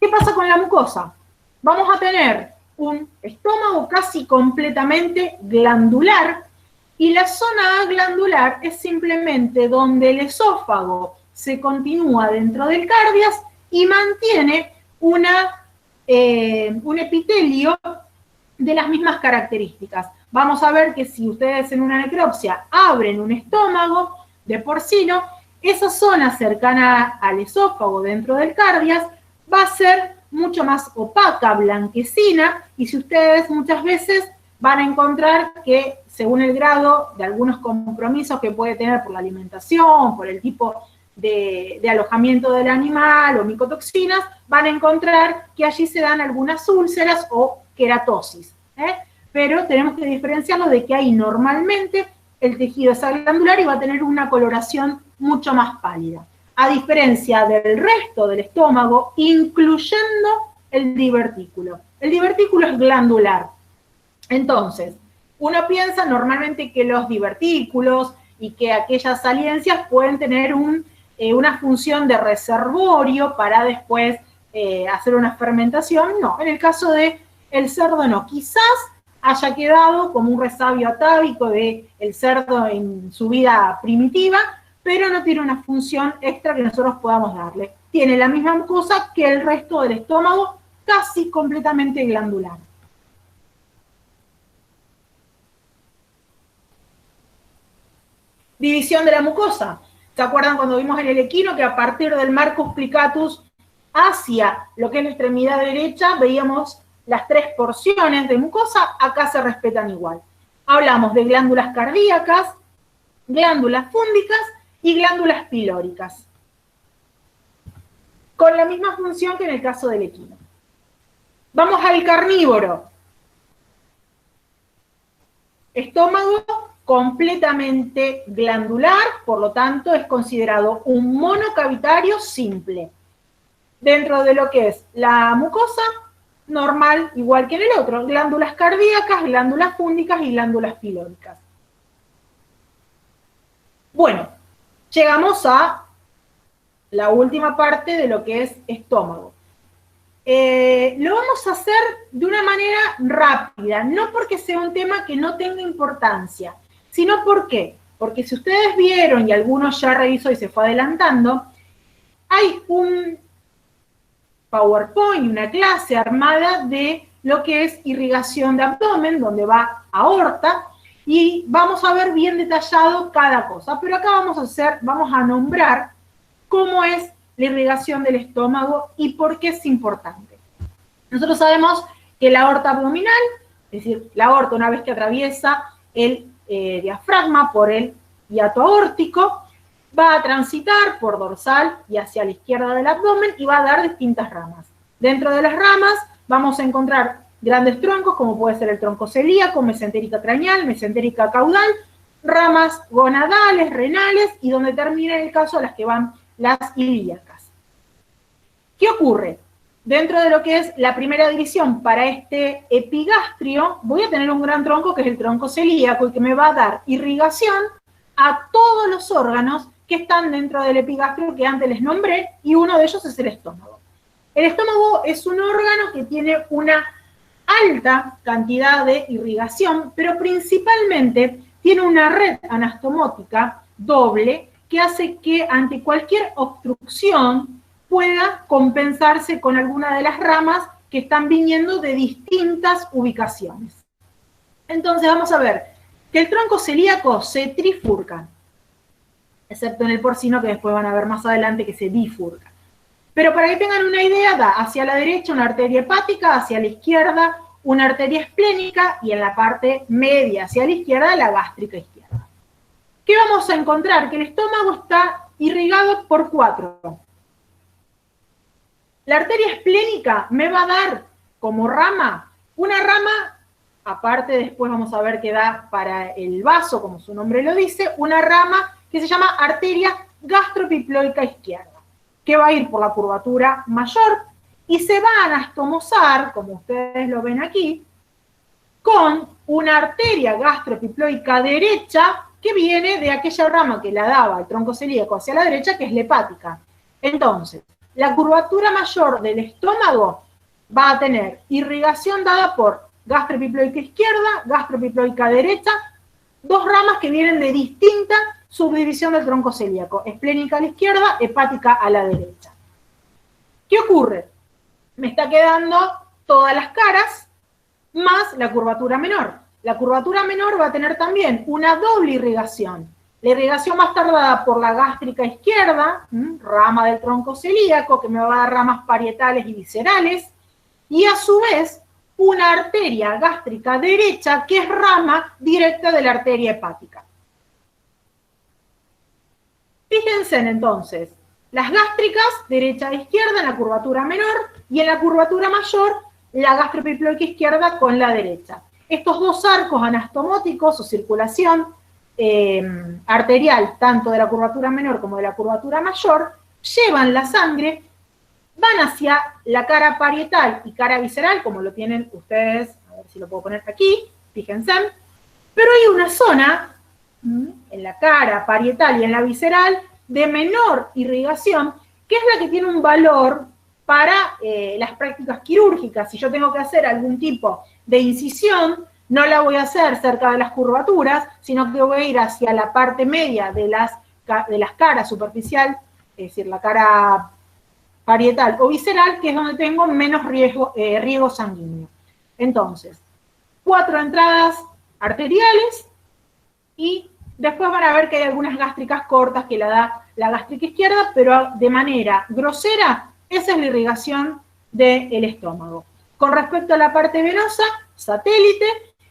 ¿Qué pasa con la mucosa? Vamos a tener un estómago casi completamente glandular, y la zona glandular es simplemente donde el esófago se continúa dentro del cardias y mantiene un epitelio de las mismas características. Vamos a ver que si ustedes en una necropsia abren un estómago de porcino, esa zona cercana al esófago dentro del cardias va a ser mucho más opaca, blanquecina, y si ustedes muchas veces van a encontrar que según el grado de algunos compromisos que puede tener por la alimentación, por el tipo de alojamiento del animal o micotoxinas, van a encontrar que allí se dan algunas úlceras o queratosis. Pero tenemos que diferenciarlo de que ahí normalmente el tejido es glandular y va a tener una coloración mucho más pálida, a diferencia del resto del estómago, incluyendo el divertículo. El divertículo es glandular. Entonces, uno piensa normalmente que los divertículos y que aquellas saliencias pueden tener una función de reservorio para después hacer una fermentación. No, en el caso del cerdo no. Quizás haya quedado como un resabio atávico del cerdo en su vida primitiva, pero no tiene una función extra que nosotros podamos darle. Tiene la misma cosa que el resto del estómago, casi completamente glandular. División de la mucosa. ¿Se acuerdan cuando vimos en el equino que a partir del marcus plicatus hacia lo que es la extremidad derecha veíamos las tres porciones de mucosa? Acá se respetan igual. Hablamos de glándulas cardíacas, glándulas fúngicas y glándulas pilóricas, con la misma función que en el caso del equino. Vamos al carnívoro. Estómago completamente glandular, por lo tanto es considerado un monocavitario simple. Dentro de lo que es la mucosa, normal, igual que en el otro, glándulas cardíacas, glándulas fúngicas y glándulas pilóricas. Bueno, llegamos a la última parte de lo que es estómago. Lo vamos a hacer de una manera rápida, no porque sea un tema que no tenga importancia, sino porque si ustedes vieron, y algunos ya revisó y se fue adelantando, hay un PowerPoint, una clase armada de lo que es irrigación de abdomen, donde va aorta, y vamos a ver bien detallado cada cosa. Pero acá vamos a nombrar cómo es la irrigación del estómago y por qué es importante. Nosotros sabemos que la aorta abdominal, es decir, la aorta una vez que atraviesa el diafragma por el hiato aórtico, va a transitar por dorsal y hacia la izquierda del abdomen y va a dar distintas ramas. Dentro de las ramas vamos a encontrar grandes troncos, como puede ser el tronco celíaco, mesentérica craneal, mesentérica caudal, ramas gonadales, renales, y donde termina en el caso las que van las ilíacas. ¿Qué ocurre? Dentro de lo que es la primera división para este epigastrio, voy a tener un gran tronco que es el tronco celíaco y que me va a dar irrigación a todos los órganos que están dentro del epigastrio que antes les nombré, y uno de ellos es el estómago. El estómago es un órgano que tiene una alta cantidad de irrigación, pero principalmente tiene una red anastomótica doble que hace que ante cualquier obstrucción pueda compensarse con alguna de las ramas que están viniendo de distintas ubicaciones. Entonces vamos a ver que el tronco celíaco se trifurca, excepto en el porcino, que después van a ver más adelante que se bifurca. Pero para que tengan una idea, da hacia la derecha una arteria hepática, hacia la izquierda una arteria esplénica y en la parte media hacia la izquierda la gástrica izquierda. ¿Qué vamos a encontrar? Que el estómago está irrigado por 4. La arteria esplénica me va a dar como rama, una rama, aparte después vamos a ver que da para el vaso, como su nombre lo dice, una rama que se llama arteria gastropiploica izquierda, que va a ir por la curvatura mayor y se va a anastomosar, como ustedes lo ven aquí, con una arteria gastropiploica derecha que viene de aquella rama que la daba el tronco celíaco hacia la derecha, que es la hepática. Entonces, la curvatura mayor del estómago va a tener irrigación dada por gastropiploica izquierda, gastropiploica derecha, 2 ramas que vienen de distinta subdivisión del tronco celíaco, esplénica a la izquierda, hepática a la derecha. ¿Qué ocurre? Me está quedando todas las caras más la curvatura menor. La curvatura menor va a tener también una doble irrigación. La irrigación va a estar dada por la gástrica izquierda, rama del tronco celíaco, que me va a dar ramas parietales y viscerales, y a su vez una arteria gástrica derecha, que es rama directa de la arteria hepática. Fíjense entonces, las gástricas, derecha e izquierda en la curvatura menor, y en la curvatura mayor, la gastropiploica izquierda con la derecha. Estos 2 arcos anastomóticos o circulación arterial, tanto de la curvatura menor como de la curvatura mayor, llevan la sangre, van hacia la cara parietal y cara visceral, como lo tienen ustedes, a ver si lo puedo poner aquí, fíjense, pero hay una zona en la cara parietal y en la visceral de menor irrigación, que es la que tiene un valor para las prácticas quirúrgicas. Si yo tengo que hacer algún tipo de incisión, no la voy a hacer cerca de las curvaturas, sino que voy a ir hacia la parte media de las caras superficial, es decir, la cara parietal o visceral, que es donde tengo menos riego sanguíneo. Entonces, 4 entradas arteriales y después van a ver que hay algunas gástricas cortas que la da la gástrica izquierda, pero de manera grosera, esa es la irrigación del estómago. Con respecto a la parte venosa, satélite,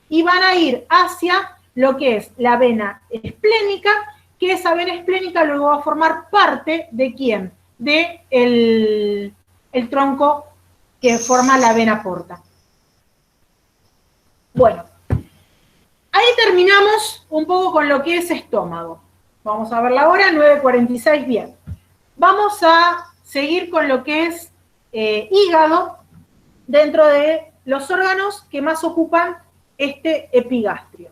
y van a ir hacia lo que es la vena esplénica, que esa vena esplénica luego va a formar parte de ¿quién? De el tronco que forma la vena porta. Bueno, ahí terminamos un poco con lo que es estómago. Vamos a ver la hora, 9:46, bien. Vamos a seguir con lo que es hígado, dentro de los órganos que más ocupan este epigastrio.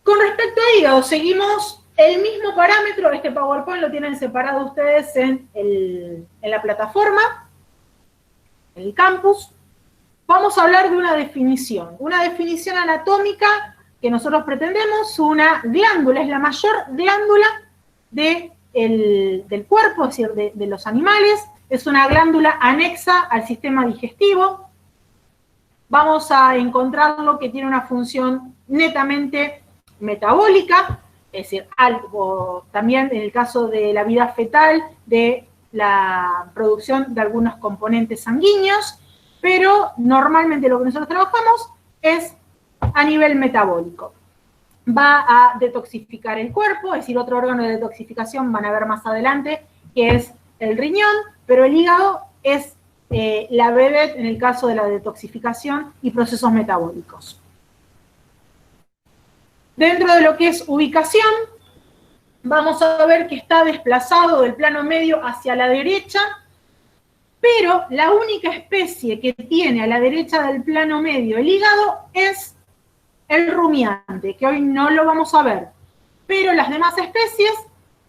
Con respecto a hígado, seguimos el mismo parámetro. Este PowerPoint lo tienen separado ustedes en la plataforma, en el campus. Vamos a hablar de una definición anatómica que nosotros pretendemos. Una glándula, es la mayor glándula del cuerpo, es decir, de los animales. Es una glándula anexa al sistema digestivo. Vamos a encontrarlo que tiene una función netamente metabólica, es decir, algo también en el caso de la vida fetal, de la producción de algunos componentes sanguíneos, pero normalmente lo que nosotros trabajamos es a nivel metabólico. Va a detoxificar el cuerpo, es decir, otro órgano de detoxificación van a ver más adelante, que es el riñón, pero el hígado es la vedette en el caso de la detoxificación y procesos metabólicos. Dentro de lo que es ubicación, vamos a ver que está desplazado del plano medio hacia la derecha, pero la única especie que tiene a la derecha del plano medio el hígado es el rumiante, que hoy no lo vamos a ver. Pero las demás especies,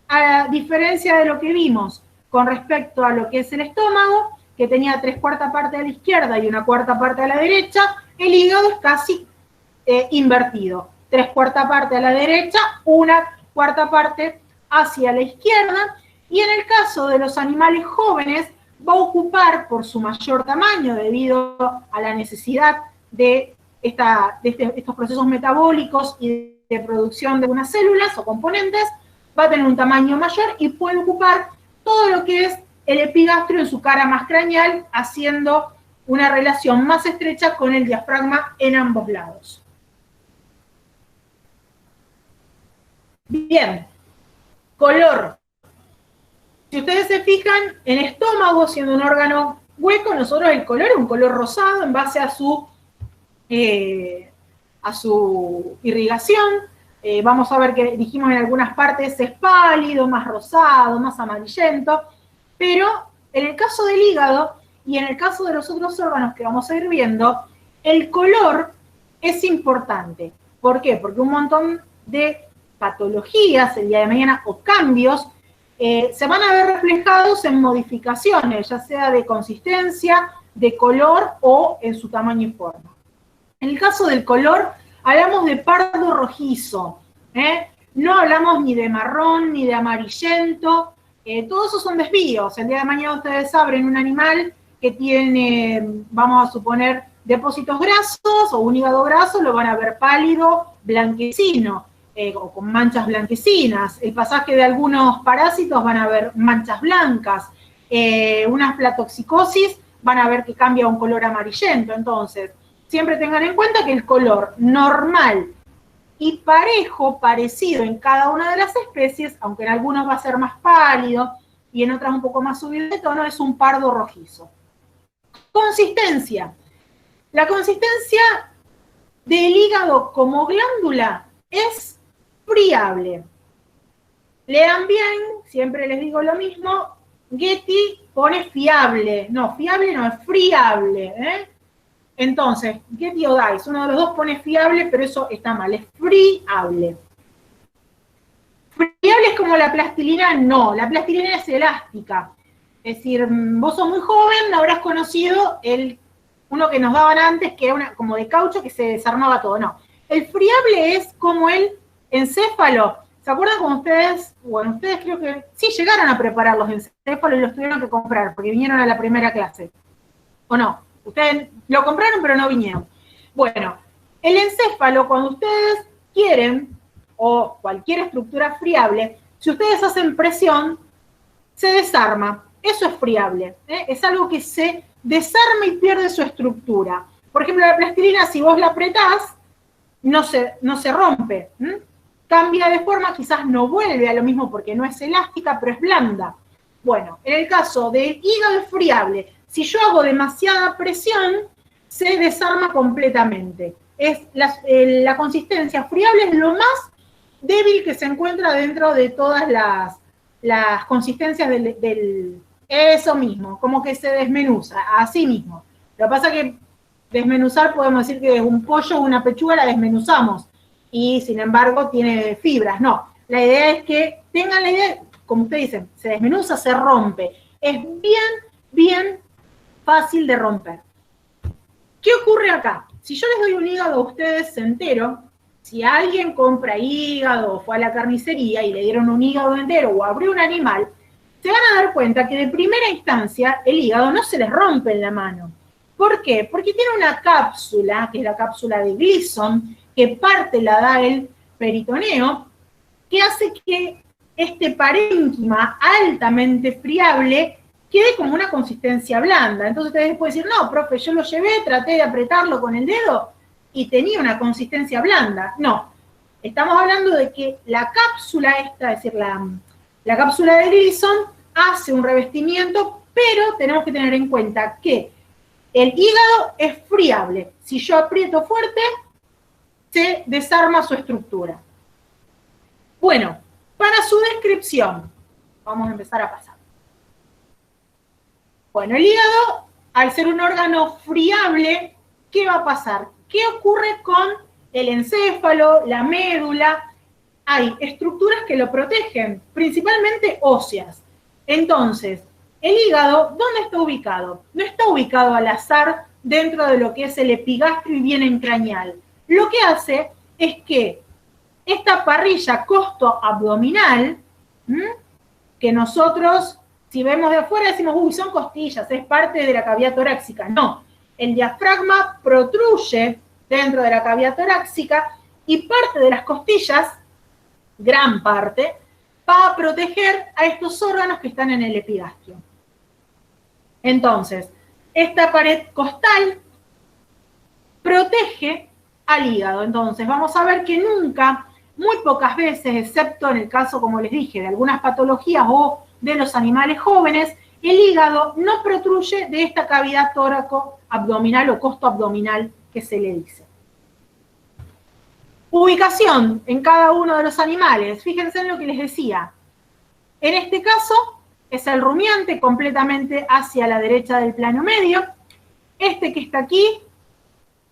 a diferencia de lo que vimos con respecto a lo que es el estómago, que tenía 3/4 parte a la izquierda y 1/4 parte a la derecha, el hígado es casi invertido. 3/4 parte a la derecha, 1/4 parte hacia la izquierda, y en el caso de los animales jóvenes va a ocupar por su mayor tamaño debido a la necesidad de estos procesos metabólicos y de producción de unas células o componentes, va a tener un tamaño mayor y puede ocupar todo lo que es el epigastrio en su cara más craneal, haciendo una relación más estrecha con el diafragma en ambos lados. Bien, color. Si ustedes se fijan, en estómago, siendo un órgano hueco, nosotros el color es un color rosado en base a su irrigación. Vamos a ver que dijimos en algunas partes es pálido, más rosado, más amarillento, pero en el caso del hígado y en el caso de los otros órganos que vamos a ir viendo, el color es importante. ¿Por qué? Porque un montón de patologías el día de mañana o cambios se van a ver reflejados en modificaciones, ya sea de consistencia, de color o en su tamaño y forma. En el caso del color, hablamos de pardo rojizo, no hablamos ni de marrón, ni de amarillento, todos esos son desvíos. El día de mañana ustedes abren un animal que tiene, vamos a suponer, depósitos grasos o un hígado graso, lo van a ver pálido, blanquecino, o con manchas blanquecinas. El pasaje de algunos parásitos van a ver manchas blancas, una aflatoxicosis van a ver que cambia a un color amarillento. Entonces, siempre tengan en cuenta que el color normal y parejo, parecido en cada una de las especies, aunque en algunos va a ser más pálido y en otras un poco más subido de tono, es un pardo rojizo. Consistencia. La consistencia del hígado como glándula es friable. Lean bien, siempre les digo lo mismo, Getty pone fiable. No, fiable no, es friable, Entonces, Getty o Dice, uno de los dos pone fiable, pero eso está mal, es friable. ¿Friable es como la plastilina? No, la plastilina es elástica. Es decir, vos sos muy joven, habrás conocido uno que nos daban antes, que era como de caucho, que se desarmaba todo. No, el friable es como el encéfalo. ¿Se acuerdan con ustedes? Bueno, ustedes creo que sí llegaron a preparar los encéfalos y los tuvieron que comprar, porque vinieron a la primera clase. ¿O no? Ustedes lo compraron, pero no vinieron. Bueno, el encéfalo, cuando ustedes quieren, o cualquier estructura friable, si ustedes hacen presión, se desarma. Eso es friable. Es algo que se desarma y pierde su estructura. Por ejemplo, la plastilina, si vos la apretás, no se rompe. Cambia de forma, quizás no vuelve a lo mismo porque no es elástica, pero es blanda. Bueno, en el caso del hígado es friable. Si yo hago demasiada presión, se desarma completamente. La consistencia friable es lo más débil que se encuentra dentro de todas las consistencias del eso mismo, como que se desmenuza, así mismo. Lo que pasa es que desmenuzar podemos decir que un pollo o una pechuga la desmenuzamos y sin embargo tiene fibras. No, la idea es que tengan la idea, como ustedes dicen, se desmenuza, se rompe. Es bien, bien fácil de romper. ¿Qué ocurre acá? Si yo les doy un hígado a ustedes entero, si alguien compra hígado o fue a la carnicería y le dieron un hígado entero o abrió un animal, se van a dar cuenta que de primera instancia el hígado no se les rompe en la mano. ¿Por qué? Porque tiene una cápsula, que es la cápsula de Gleason, que parte la da el peritoneo, que hace que este parénquima altamente friable quede como una consistencia blanda. Entonces ustedes pueden decir, no, profe, yo lo llevé, traté de apretarlo con el dedo y tenía una consistencia blanda. No, estamos hablando de que la cápsula esta, es decir, la cápsula de Gleason hace un revestimiento, pero tenemos que tener en cuenta que el hígado es friable. Si yo aprieto fuerte, se desarma su estructura. Bueno, para su descripción, vamos a empezar a pasar. Bueno, el hígado, al ser un órgano friable, ¿qué va a pasar? ¿Qué ocurre con el encéfalo, la médula? Hay estructuras que lo protegen, principalmente óseas. Entonces, el hígado, ¿dónde está ubicado? No está ubicado al azar dentro de lo que es el epigastrio y bien encrañal. Lo que hace es que esta parrilla costo-abdominal, que nosotros, si vemos de afuera, decimos, uy, son costillas, es parte de la cavidad torácica. No, el diafragma protruye dentro de la cavidad torácica y parte de las costillas, gran parte, va a proteger a estos órganos que están en el epigastrio. Entonces, esta pared costal protege al hígado. Entonces, vamos a ver que nunca, muy pocas veces, excepto en el caso, como les dije, de algunas patologías o de los animales jóvenes, el hígado no protruye de esta cavidad tóraco-abdominal o costo-abdominal que se le dice. Ubicación en cada uno de los animales. Fíjense en lo que les decía. En este caso, es el rumiante completamente hacia la derecha del plano medio. Este que está aquí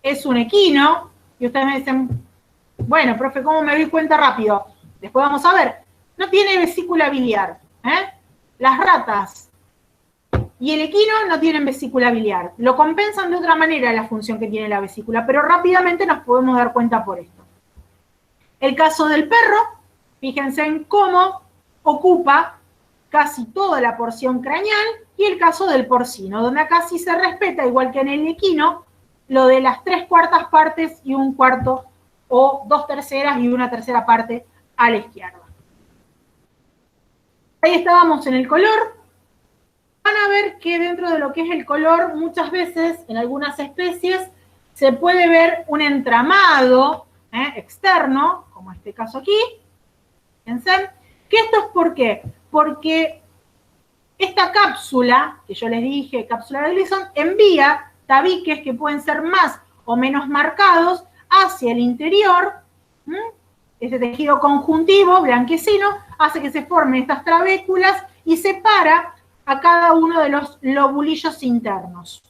es un equino. Y ustedes me dicen, bueno, profe, ¿cómo me doy cuenta rápido? Después vamos a ver. No tiene vesícula biliar. Las ratas y el equino no tienen vesícula biliar. Lo compensan de otra manera la función que tiene la vesícula, pero rápidamente nos podemos dar cuenta por esto. El caso del perro, fíjense en cómo ocupa casi toda la porción craneal, y el caso del porcino, donde acá sí se respeta, igual que en el equino, lo de las 3/4 partes y 1/4, o 2/3 y 1/3 parte a la izquierda. Ahí estábamos en el color. Van a ver que dentro de lo que es el color, muchas veces, en algunas especies, se puede ver un entramado externo, como este caso aquí. Fíjense, que esto es ¿por qué? Porque esta cápsula, que yo les dije, cápsula de Gleason, envía tabiques que pueden ser más o menos marcados hacia el interior. Este tejido conjuntivo, blanquecino, hace que se formen estas trabéculas y separa a cada uno de los lobulillos internos.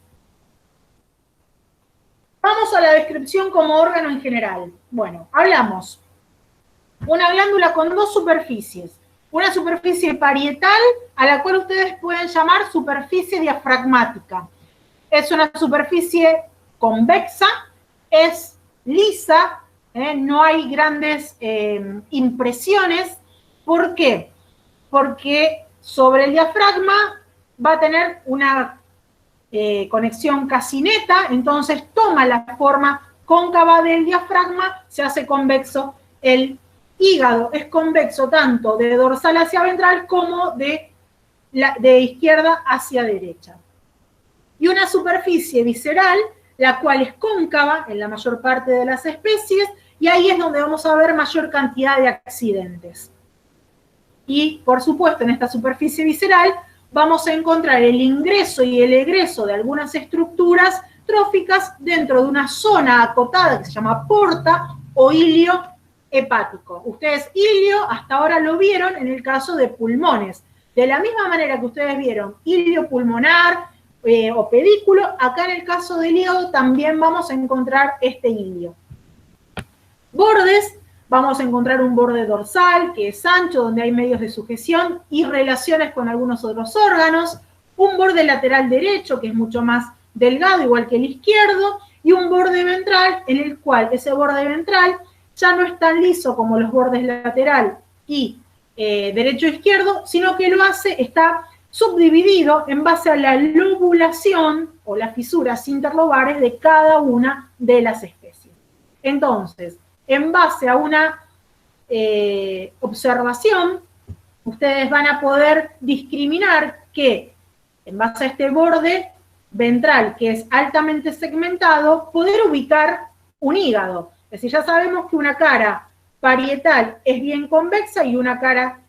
Vamos a la descripción como órgano en general. Bueno, hablamos. Una glándula con dos superficies. Una superficie parietal, a la cual ustedes pueden llamar superficie diafragmática. Es una superficie convexa, es lisa, no hay grandes impresiones. ¿Por qué? Porque sobre el diafragma va a tener una conexión casi neta, entonces toma la forma cóncava del diafragma, se hace convexo. El hígado es convexo tanto de dorsal hacia ventral como de izquierda hacia derecha. Y una superficie visceral, la cual es cóncava en la mayor parte de las especies, y ahí es donde vamos a ver mayor cantidad de accidentes. Y, por supuesto, en esta superficie visceral vamos a encontrar el ingreso y el egreso de algunas estructuras tróficas dentro de una zona acotada que se llama porta o ilio hepático. Ustedes ilio hasta ahora lo vieron en el caso de pulmones. De la misma manera que ustedes vieron ilio pulmonar o pedículo, acá en el caso del hígado también vamos a encontrar este ilio. Bordes. Vamos a encontrar un borde dorsal, que es ancho, donde hay medios de sujeción y relaciones con algunos otros órganos. Un borde lateral derecho, que es mucho más delgado, igual que el izquierdo. Y un borde ventral, en el cual ese borde ventral ya no es tan liso como los bordes lateral y derecho e izquierdo, sino que está subdividido en base a la lobulación o las fisuras interlobares de cada una de las especies. Entonces, en base a una observación, ustedes van a poder discriminar que, en base a este borde ventral, que es altamente segmentado, poder ubicar un hígado. Es decir, ya sabemos que una cara parietal es bien convexa y una cara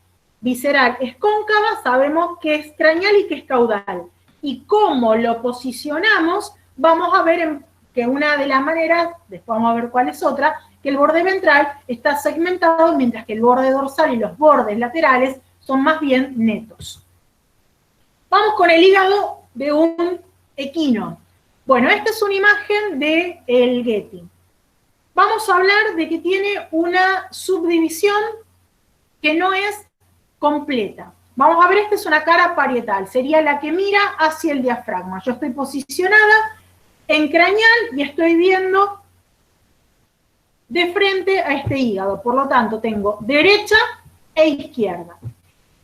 visceral es cóncava, sabemos que es craneal y que es caudal. Y cómo lo posicionamos, vamos a ver que una de las maneras, después vamos a ver cuál es otra, que el borde ventral está segmentado, mientras que el borde dorsal y los bordes laterales son más bien netos. Vamos con el hígado de un equino. Bueno, esta es una imagen del Getty. Vamos a hablar de que tiene una subdivisión que no es completa. Vamos a ver, esta es una cara parietal, sería la que mira hacia el diafragma. Yo estoy posicionada en craneal y estoy viendo de frente a este hígado. Por lo tanto, tengo derecha e izquierda.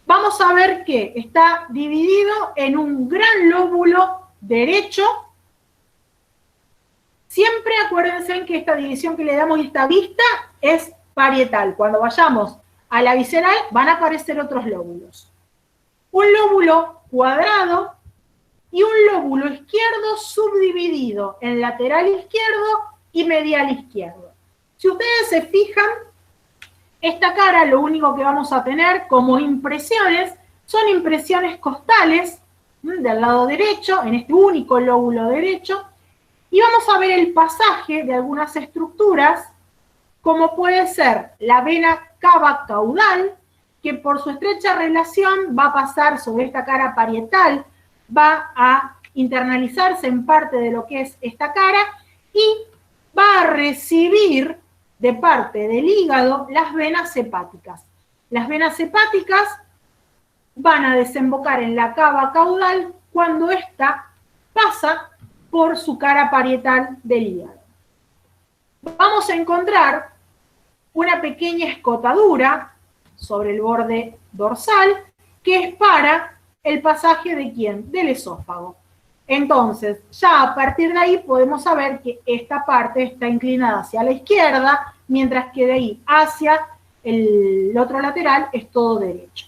Vamos a ver que está dividido en un gran lóbulo derecho. Siempre acuérdense que esta división que le damos y esta vista es parietal. Cuando vayamos a la visceral van a aparecer otros lóbulos. Un lóbulo cuadrado y un lóbulo izquierdo subdividido en lateral izquierdo y medial izquierdo. Si ustedes se fijan, esta cara lo único que vamos a tener como impresiones son impresiones costales del lado derecho, en este único lóbulo derecho, y vamos a ver el pasaje de algunas estructuras, como puede ser la vena cava caudal, que por su estrecha relación va a pasar sobre esta cara parietal, va a internalizarse en parte de lo que es esta cara y va a recibir de parte del hígado las venas hepáticas. Las venas hepáticas van a desembocar en la cava caudal cuando ésta pasa por su cara parietal del hígado. Vamos a encontrar una pequeña escotadura sobre el borde dorsal, que es para el pasaje de ¿quién? Del esófago. Entonces, ya a partir de ahí podemos saber que esta parte está inclinada hacia la izquierda, mientras que de ahí hacia el otro lateral es todo derecho.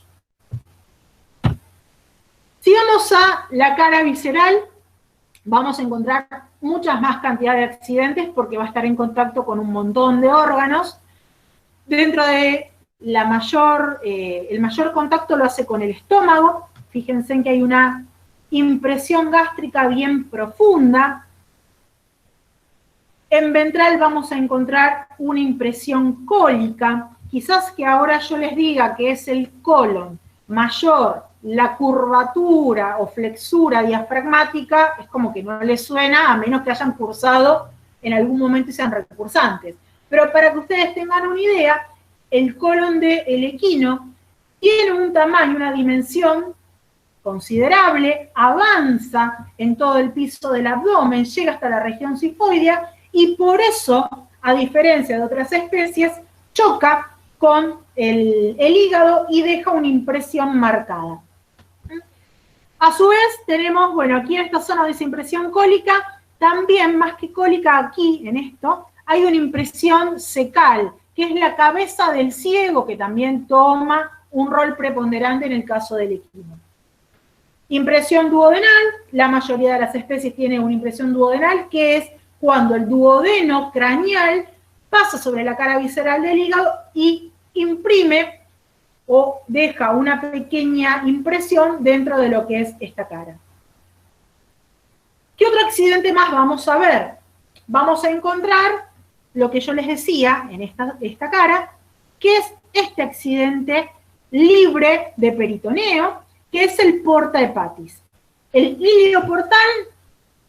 Si vamos a la cara visceral, vamos a encontrar muchas más cantidades de accidentes porque va a estar en contacto con un montón de órganos. Dentro de el mayor contacto lo hace con el estómago. Fíjense en que hay una impresión gástrica bien profunda. En ventral vamos a encontrar una impresión cólica. Quizás que ahora yo les diga que es el colon mayor, la curvatura o flexura diafragmática, es como que no les suena, a menos que hayan cursado en algún momento y sean recursantes. Pero para que ustedes tengan una idea, el colon del equino tiene un tamaño, una dimensión considerable, avanza en todo el piso del abdomen, llega hasta la región sifoidea y por eso, a diferencia de otras especies, choca con el hígado y deja una impresión marcada. A su vez tenemos, bueno, aquí en esta zona de esa impresión cólica, también más que cólica aquí en esto, hay una impresión cecal, que es la cabeza del ciego, que también toma un rol preponderante en el caso del equino. Impresión duodenal, la mayoría de las especies tiene una impresión duodenal, que es cuando el duodeno craneal pasa sobre la cara visceral del hígado y imprime o deja una pequeña impresión dentro de lo que es esta cara. ¿Qué otro accidente más vamos a ver? Vamos a encontrar lo que yo les decía en esta cara, que es este accidente libre de peritoneo, que es el porta hepatis. El ilio portal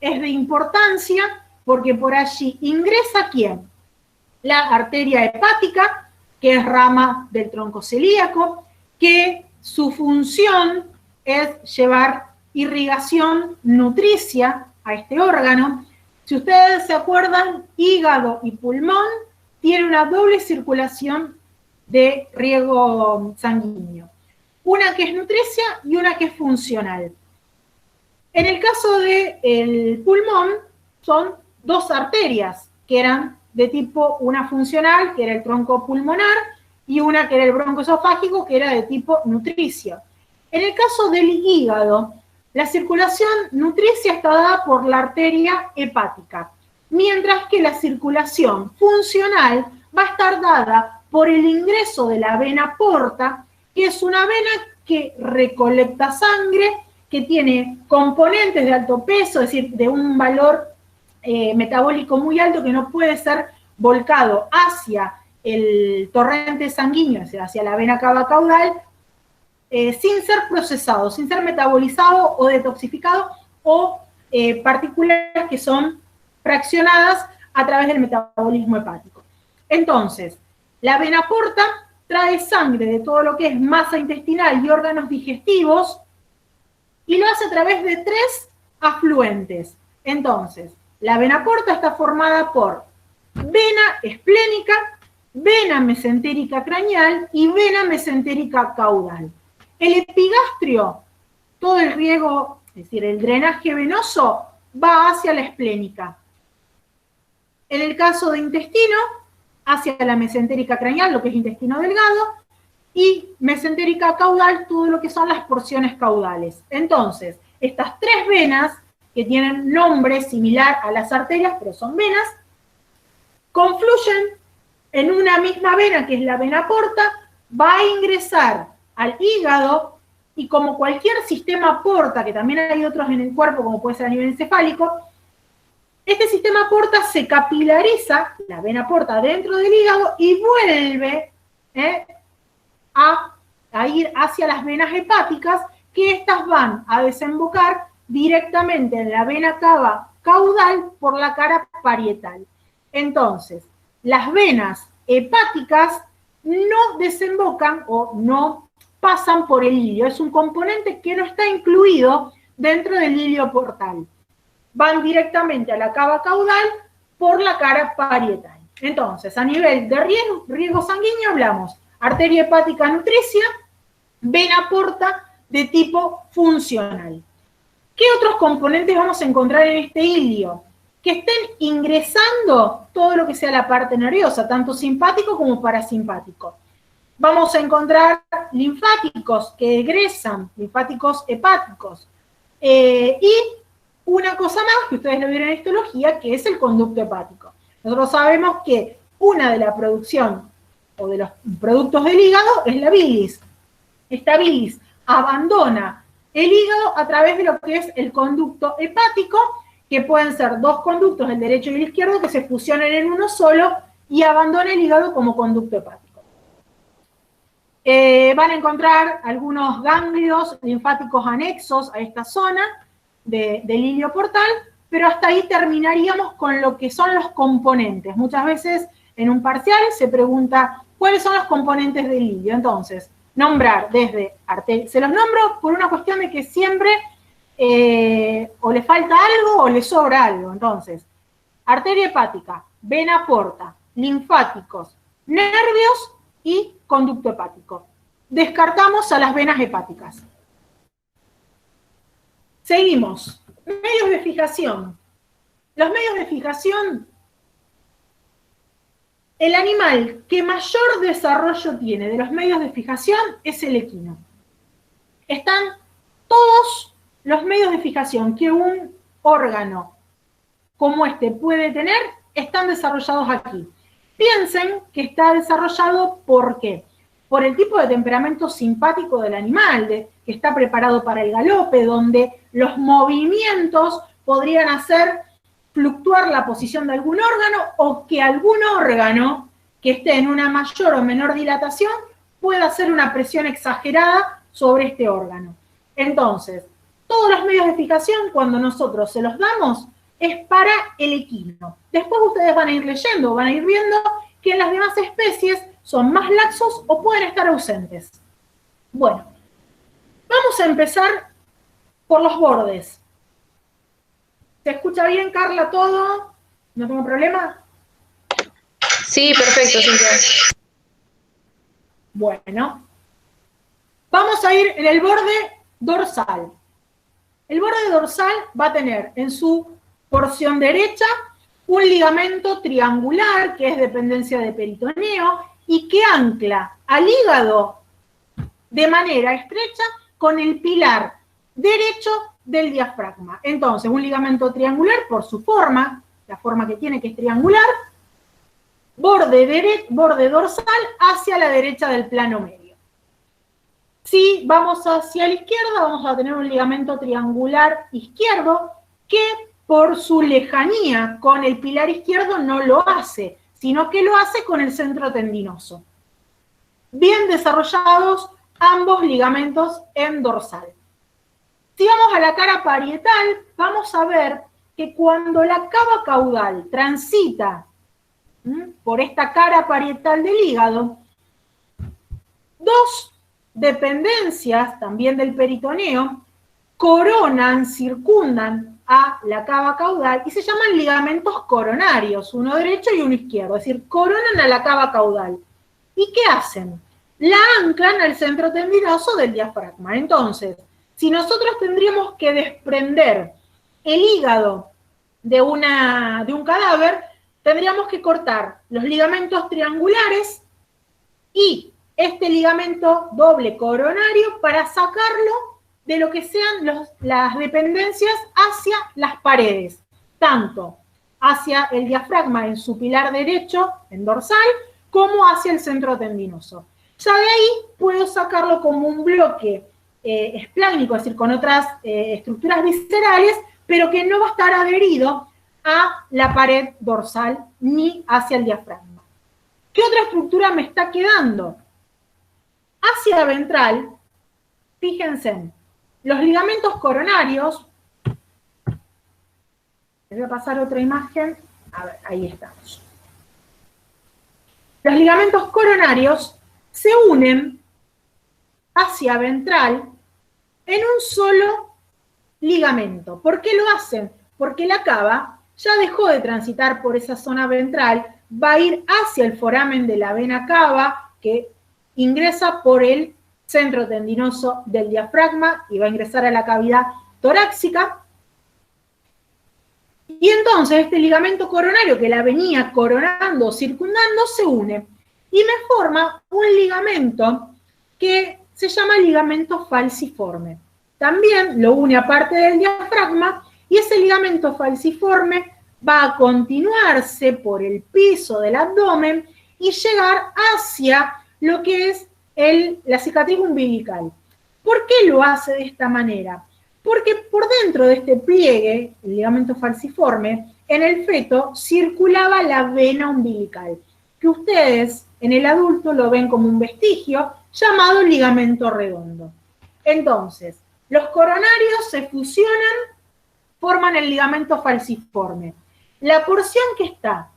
es de importancia porque por allí ingresa ¿quién? La arteria hepática, que es rama del tronco celíaco, que su función es llevar irrigación nutricia a este órgano. Si ustedes se acuerdan, hígado y pulmón tienen una doble circulación de riego sanguíneo. Una que es nutricia y una que es funcional. En el caso del pulmón, son dos arterias que eran de tipo, una funcional, que era el tronco pulmonar, y una que era el broncoesofágico, que era de tipo nutricio. En el caso del hígado, la circulación nutricia está dada por la arteria hepática, mientras que la circulación funcional va a estar dada por el ingreso de la vena porta, que es una vena que recolecta sangre, que tiene componentes de alto peso, es decir, de un valor metabólico muy alto que no puede ser volcado hacia el torrente sanguíneo, es decir, hacia la vena cava caudal, sin ser procesado, sin ser metabolizado o detoxificado, o partículas que son fraccionadas a través del metabolismo hepático. Entonces, la vena porta trae sangre de todo lo que es masa intestinal y órganos digestivos y lo hace a través de 3 afluentes. Entonces, la vena porta está formada por vena esplénica, vena mesentérica craneal y vena mesentérica caudal. El epigastrio, todo el riego, es decir, el drenaje venoso, va hacia la esplénica. En el caso de intestino, hacia la mesentérica craneal, lo que es intestino delgado, y mesentérica caudal, todo lo que son las porciones caudales. Entonces, estas 3 venas, que tienen nombre similar a las arterias, pero son venas, confluyen en una misma vena, que es la vena porta, va a ingresar al hígado, y como cualquier sistema porta, que también hay otros en el cuerpo, como puede ser a nivel encefálico, este sistema porta se capilariza, la vena porta dentro del hígado, y vuelve a ir hacia las venas hepáticas, que estas van a desembocar directamente en la vena cava caudal por la cara parietal. Entonces, las venas hepáticas no desembocan o no pasan por el ilio. Es un componente que no está incluido dentro del ilio portal. Van directamente a la cava caudal por la cara parietal. Entonces, a nivel de riego sanguíneo hablamos arteria hepática nutricia, vena porta de tipo funcional. ¿Qué otros componentes vamos a encontrar en este ilio? Que estén ingresando todo lo que sea la parte nerviosa, tanto simpático como parasimpático. Vamos a encontrar linfáticos que egresan, linfáticos hepáticos. Y una cosa más, que ustedes lo vieron en histología, que es el conducto hepático. Nosotros sabemos que una de la producción o de los productos del hígado es la bilis. Esta bilis abandona el hígado a través de lo que es el conducto hepático, que pueden ser 2 conductos, el derecho y el izquierdo, que se fusionan en uno solo y abandona el hígado como conducto hepático. Van a encontrar algunos ganglios linfáticos anexos a esta zona del ilio portal, pero hasta ahí terminaríamos con lo que son los componentes. Muchas veces en un parcial se pregunta cuáles son los componentes del ilio. Entonces, nombrar desde arteria, se los nombro por una cuestión de que siempre o le falta algo o le sobra algo. Entonces, arteria hepática, vena porta, linfáticos, nervios y conducto hepático. Descartamos a las venas hepáticas. Seguimos. Medios de fijación. Los medios de fijación, el animal que mayor desarrollo tiene de los medios de fijación es el equino. Están todos los medios de fijación que un órgano como este puede tener, están desarrollados aquí. Piensen que está desarrollado, ¿por qué? Por el tipo de temperamento simpático del animal, que está preparado para el galope, donde los movimientos podrían hacer fluctuar la posición de algún órgano, o que algún órgano que esté en una mayor o menor dilatación pueda hacer una presión exagerada sobre este órgano. Entonces, todos los medios de fijación, cuando nosotros se los damos, es para el equino. Después ustedes van a ir leyendo, van a ir viendo que en las demás especies son más laxos o pueden estar ausentes. Bueno, vamos a empezar por los bordes. ¿Se escucha bien, Carla, todo? ¿No tengo problema? Sí, perfecto, Cintia. Bueno, vamos a ir en el borde dorsal. El borde dorsal va a tener en su porción derecha un ligamento triangular, que es dependencia de peritoneo, y que ancla al hígado de manera estrecha con el pilar derecho del diafragma. Entonces, un ligamento triangular por su forma, la forma que tiene, que es triangular, borde dorsal hacia la derecha del plano medio. Si vamos hacia la izquierda, vamos a tener un ligamento triangular izquierdo que por su lejanía con el pilar izquierdo no lo hace, sino que lo hace con el centro tendinoso. Bien desarrollados ambos ligamentos en dorsal. Si vamos a la cara parietal, vamos a ver que cuando la cava caudal transita por esta cara parietal del hígado, Dos dependencias también del peritoneo coronan, circundan a la cava caudal y se llaman ligamentos coronarios, uno derecho y uno izquierdo, es decir, coronan a la cava caudal. ¿Y qué hacen? La anclan al centro tendinoso del diafragma. Entonces, si nosotros tendríamos que desprender el hígado de un cadáver, tendríamos que cortar los ligamentos triangulares y este ligamento doble coronario para sacarlo de lo que sean las dependencias hacia las paredes, tanto hacia el diafragma en su pilar derecho, en dorsal, como hacia el centro tendinoso. Ya de ahí puedo sacarlo como un bloque esplánico, es decir, con otras estructuras viscerales, pero que no va a estar adherido a la pared dorsal ni hacia el diafragma. ¿Qué otra estructura me está quedando? Hacia ventral, fíjense, los ligamentos coronarios, les voy a pasar otra imagen, a ver, ahí estamos. Los ligamentos coronarios se unen hacia ventral en un solo ligamento. ¿Por qué lo hacen? Porque la cava ya dejó de transitar por esa zona ventral, va a ir hacia el foramen de la vena cava, que ingresa por el centro tendinoso del diafragma y va a ingresar a la cavidad torácica. Y entonces este ligamento coronario que la venía coronando, circundando, se une y me forma un ligamento que se llama ligamento falciforme. También lo une a parte del diafragma y ese ligamento falciforme va a continuarse por el piso del abdomen y llegar hacia lo que es la cicatriz umbilical. ¿Por qué lo hace de esta manera? Porque por dentro de este pliegue, el ligamento falciforme, en el feto circulaba la vena umbilical, que ustedes en el adulto lo ven como un vestigio llamado ligamento redondo. Entonces, los coronarios se fusionan, forman el ligamento falciforme. La porción que está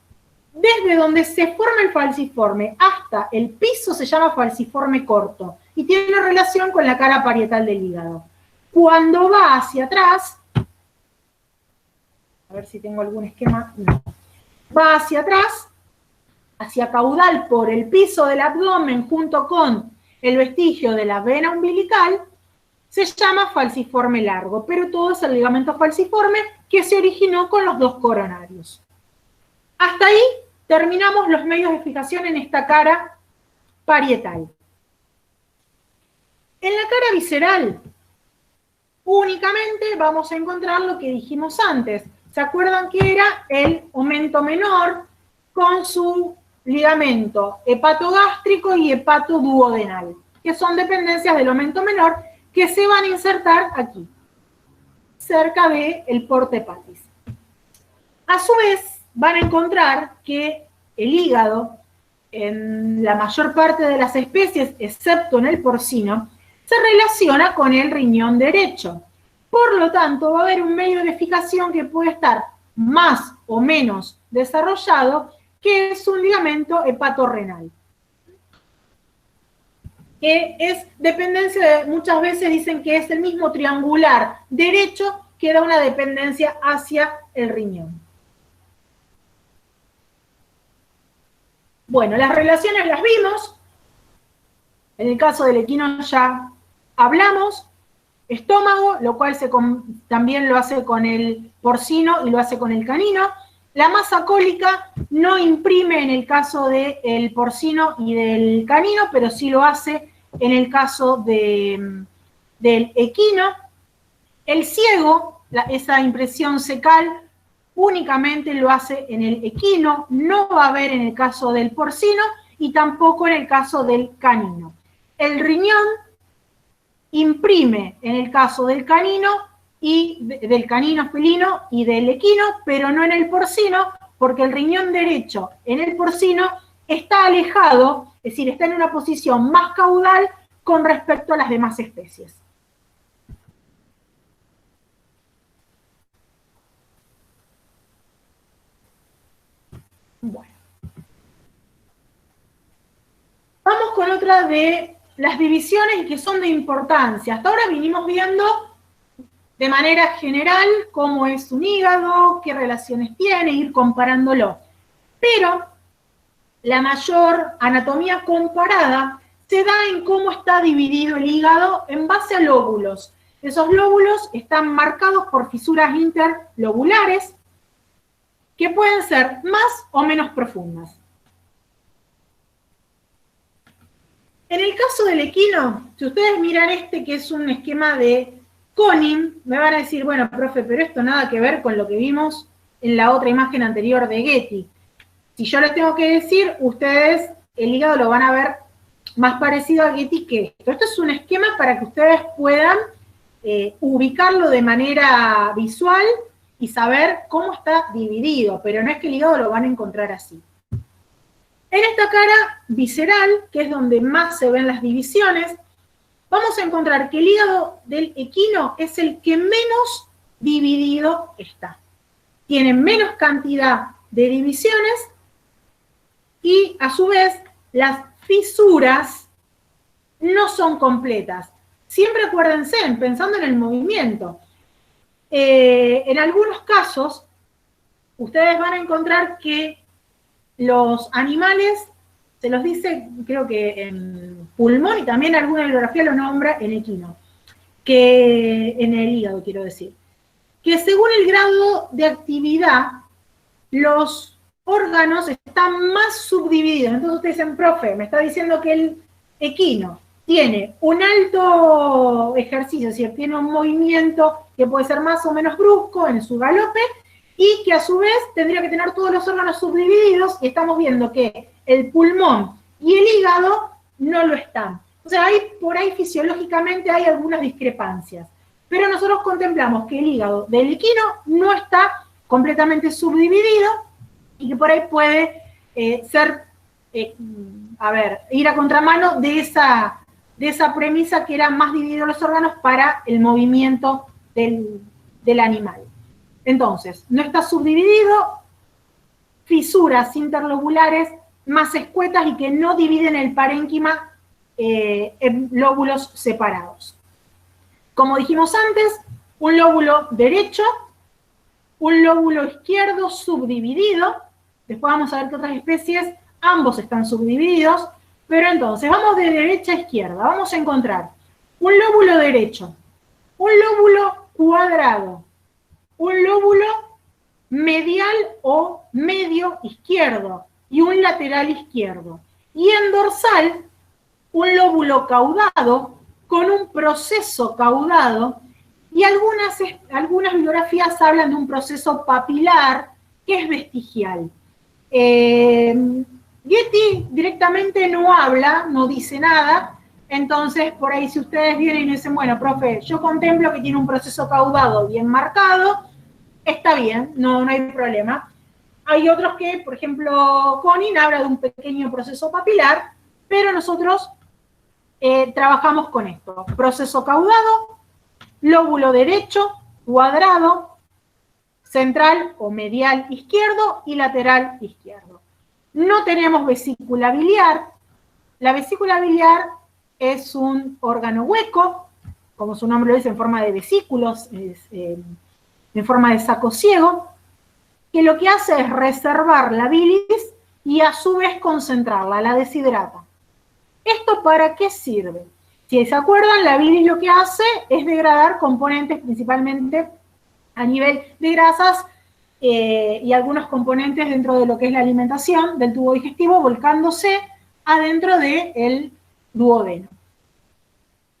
desde donde se forma el falciforme hasta el piso se llama falciforme corto y tiene relación con la cara parietal del hígado. Cuando va hacia atrás, a ver si tengo algún esquema, no. Va hacia atrás, hacia caudal por el piso del abdomen junto con el vestigio de la vena umbilical, se llama falciforme largo, pero todo es el ligamento falciforme que se originó con los dos coronarios. Hasta ahí terminamos los medios de fijación en esta cara parietal. En la cara visceral, únicamente vamos a encontrar lo que dijimos antes. ¿Se acuerdan que era el aumento menor con su ligamento hepatogástrico y hepatoduodenal, que son dependencias del aumento menor que se van a insertar aquí, cerca del porta hepatis. A su vez, van a encontrar que el hígado, en la mayor parte de las especies, excepto en el porcino, se relaciona con el riñón derecho. Por lo tanto, va a haber un medio de fijación que puede estar más o menos desarrollado, que es un ligamento hepatorrenal. Que es dependencia, muchas veces dicen que es el mismo triangular derecho que da una dependencia hacia el riñón. Bueno, las relaciones las vimos. En el caso del equino ya hablamos. Estómago, lo cual también lo hace con el porcino y lo hace con el canino. La masa cólica no imprime en el caso del porcino y del canino, pero sí lo hace en el caso del equino. El ciego, esa impresión cecal, únicamente lo hace en el equino, no va a haber en el caso del porcino y tampoco en el caso del canino. El riñón imprime en el caso del canino y del canino felino y del equino, pero no en el porcino, porque el riñón derecho en el porcino está alejado, es decir, está en una posición más caudal con respecto a las demás especies. Bueno. Vamos con otra de las divisiones que son de importancia. Hasta ahora vinimos viendo de manera general cómo es un hígado, qué relaciones tiene, ir comparándolo. Pero la mayor anatomía comparada se da en cómo está dividido el hígado en base a lóbulos. Esos lóbulos están marcados por fisuras interlobulares que pueden ser más o menos profundas. En el caso del equino, si ustedes miran este que es un esquema de Konin, me van a decir, bueno, profe, pero esto nada que ver con lo que vimos en la otra imagen anterior de Getty. Si yo les tengo que decir, ustedes el hígado lo van a ver más parecido a Getty que esto. Esto es un esquema para que ustedes puedan ubicarlo de manera visual y saber cómo está dividido, pero no es que el hígado lo van a encontrar así. En esta cara visceral, que es donde más se ven las divisiones, vamos a encontrar que el hígado del equino es el que menos dividido está. Tiene menos cantidad de divisiones y, a su vez, las fisuras no son completas. Siempre acuérdense, pensando en el movimiento. En algunos casos, ustedes van a encontrar que los animales, se los dice, creo que en pulmón, y también alguna bibliografía lo nombra en equino, que en el hígado, quiero decir, que según el grado de actividad, los órganos están más subdivididos. Entonces ustedes dicen, profe, me está diciendo que el equino tiene un alto ejercicio, es decir, tiene un movimiento que puede ser más o menos brusco en su galope, y que a su vez tendría que tener todos los órganos subdivididos, y estamos viendo que el pulmón y el hígado no lo están. O sea, por ahí fisiológicamente hay algunas discrepancias, pero nosotros contemplamos que el hígado del equino no está completamente subdividido, y que por ahí puede ir a contramano de esa premisa que eran más divididos los órganos para el movimiento del animal. Entonces, no está subdividido, fisuras interlobulares más escuetas y que no dividen el parénquima en lóbulos separados. Como dijimos antes, un lóbulo derecho, un lóbulo izquierdo subdividido. Después vamos a ver que otras especies, ambos están subdivididos, pero entonces vamos de derecha a izquierda. Vamos a encontrar un lóbulo derecho, un lóbulo cuadrado, un lóbulo medial o medio izquierdo y un lateral izquierdo. Y en dorsal, un lóbulo caudado con un proceso caudado, y algunas bibliografías hablan de un proceso papilar que es vestigial. Getty directamente no habla, no dice nada, entonces por ahí si ustedes vienen y dicen, bueno, profe, yo contemplo que tiene un proceso caudado bien marcado, está bien, no hay problema. Hay otros que, por ejemplo, Konin habla de un pequeño proceso papilar, pero nosotros trabajamos con esto. Proceso caudado, lóbulo derecho, cuadrado, central o medial izquierdo y lateral izquierdo. No tenemos vesícula biliar. La vesícula biliar es un órgano hueco, como su nombre lo dice, en forma de vesículos, en forma de saco ciego, que lo que hace es reservar la bilis y a su vez concentrarla, la deshidrata. ¿Esto para qué sirve? Si se acuerdan, la bilis lo que hace es degradar componentes principalmente a nivel de grasas y algunos componentes dentro de lo que es la alimentación del tubo digestivo, volcándose adentro del duodeno.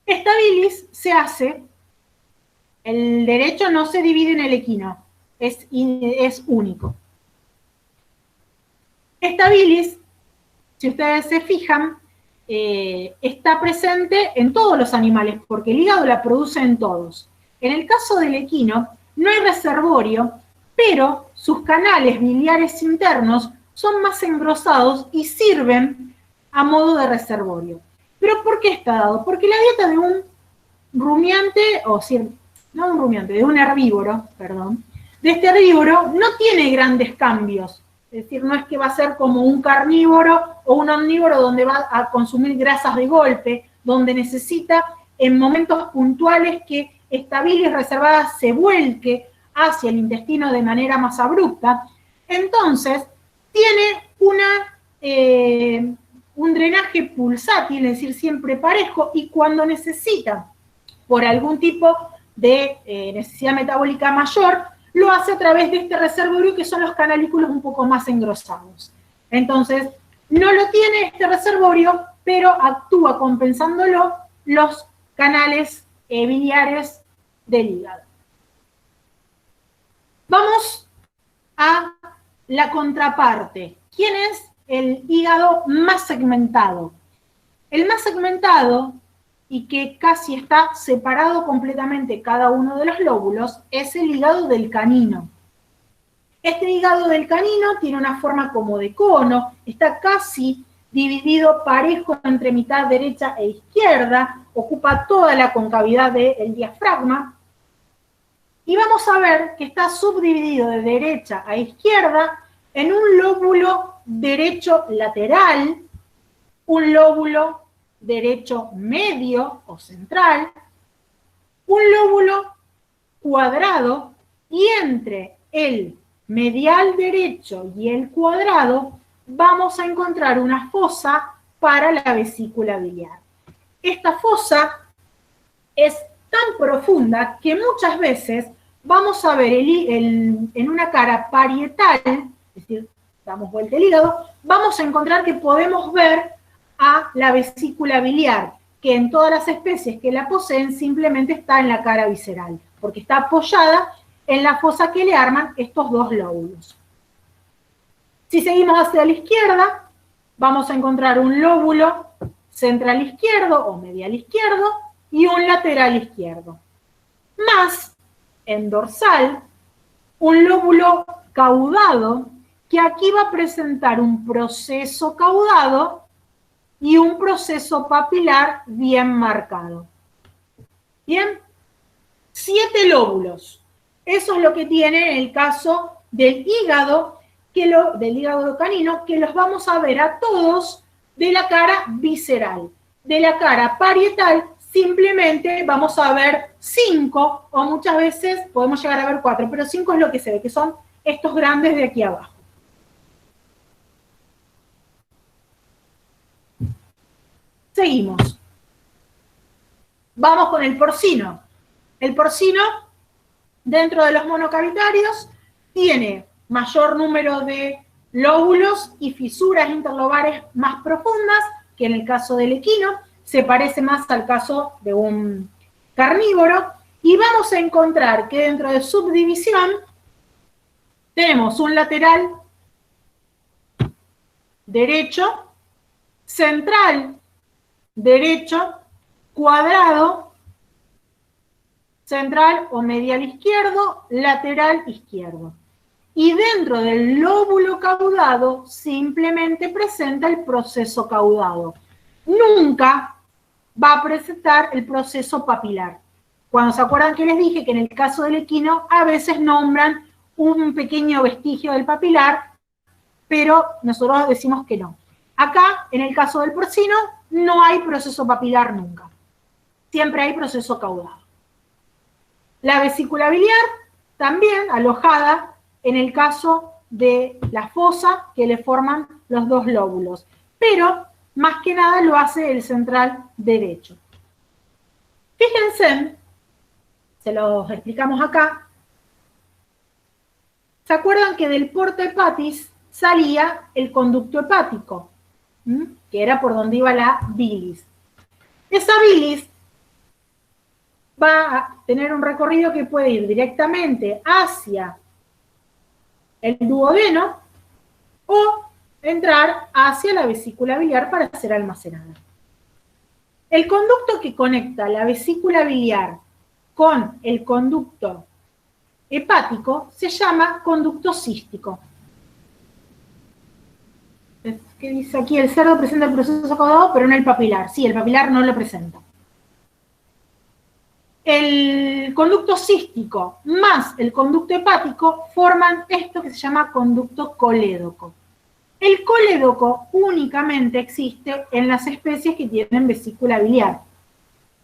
Esta bilis se hace, el derecho no se divide en el equino, es único. Esta bilis, si ustedes se fijan, está presente en todos los animales, porque el hígado la produce en todos. En el caso del equino, no hay reservorio, pero sus canales biliares internos son más engrosados y sirven a modo de reservorio. ¿Pero por qué está dado? Porque la dieta de un rumiante, de un herbívoro, perdón, de este herbívoro no tiene grandes cambios. Es decir, no es que va a ser como un carnívoro o un omnívoro donde va a consumir grasas de golpe, donde necesita en momentos puntuales que esta bilis reservada se vuelque hacia el intestino de manera más abrupta. Entonces, tiene un drenaje pulsátil, es decir, siempre parejo, y cuando necesita, por algún tipo de necesidad metabólica mayor, lo hace a través de este reservorio, que son los canalículos un poco más engrosados. Entonces, no lo tiene este reservorio, pero actúa compensándolo los canales biliares del hígado. Vamos a la contraparte. ¿Quién es el hígado más segmentado? El más segmentado, y que casi está separado completamente cada uno de los lóbulos, es el hígado del canino. Este hígado del canino tiene una forma como de cono, está casi dividido parejo entre mitad derecha e izquierda, ocupa toda la concavidad del diafragma, y vamos a ver que está subdividido de derecha a izquierda en un lóbulo derecho lateral, un lóbulo derecho medio o central, un lóbulo cuadrado, y entre el medial derecho y el cuadrado vamos a encontrar una fosa para la vesícula biliar. Esta fosa es tan profunda que muchas veces vamos a ver en una cara parietal, es decir, damos vuelta el hígado, vamos a encontrar que podemos ver a la vesícula biliar, que en todas las especies que la poseen simplemente está en la cara visceral, porque está apoyada en la fosa que le arman estos dos lóbulos. Si seguimos hacia la izquierda, vamos a encontrar un lóbulo central izquierdo o medial izquierdo y un lateral izquierdo. Más, en dorsal, un lóbulo caudado, que aquí va a presentar un proceso caudado y un proceso papilar bien marcado. Bien, 7 lóbulos. Eso es lo que tiene en el caso del hígado, del hígado canino, que los vamos a ver a todos de la cara visceral. De la cara parietal simplemente vamos a ver 5, o muchas veces podemos llegar a ver 4, pero 5 es lo que se ve, que son estos grandes de aquí abajo. Seguimos. Vamos con el porcino. El porcino, dentro de los monocavitarios, tiene mayor número de lóbulos y fisuras interlobares más profundas que en el caso del equino. Se parece más al caso de un carnívoro. Y vamos a encontrar que dentro de subdivisión tenemos un lateral derecho, central derecho, cuadrado, central o medial izquierdo, lateral izquierdo. Y dentro del lóbulo caudado simplemente presenta el proceso caudado. Nunca va a presentar el proceso papilar. Cuando se acuerdan que les dije que en el caso del equino a veces nombran un pequeño vestigio del papilar, pero nosotros decimos que no. Acá, en el caso del porcino, no hay proceso papilar nunca. Siempre hay proceso caudado. La vesícula biliar, también alojada en el caso de la fosa que le forman los dos lóbulos, pero más que nada lo hace el central derecho. Fíjense, se los explicamos acá. ¿Se acuerdan que del porta hepatis salía el conducto hepático? Que era por donde iba la bilis. Esa bilis va a tener un recorrido que puede ir directamente hacia el duodeno o entrar hacia la vesícula biliar para ser almacenada. El conducto que conecta la vesícula biliar con el conducto hepático se llama conducto cístico. ¿Qué dice aquí? El cerdo presenta el proceso caudado, pero no el papilar. Sí, el papilar no lo presenta. El conducto cístico más el conducto hepático forman esto que se llama conducto colédoco. El colédoco únicamente existe en las especies que tienen vesícula biliar.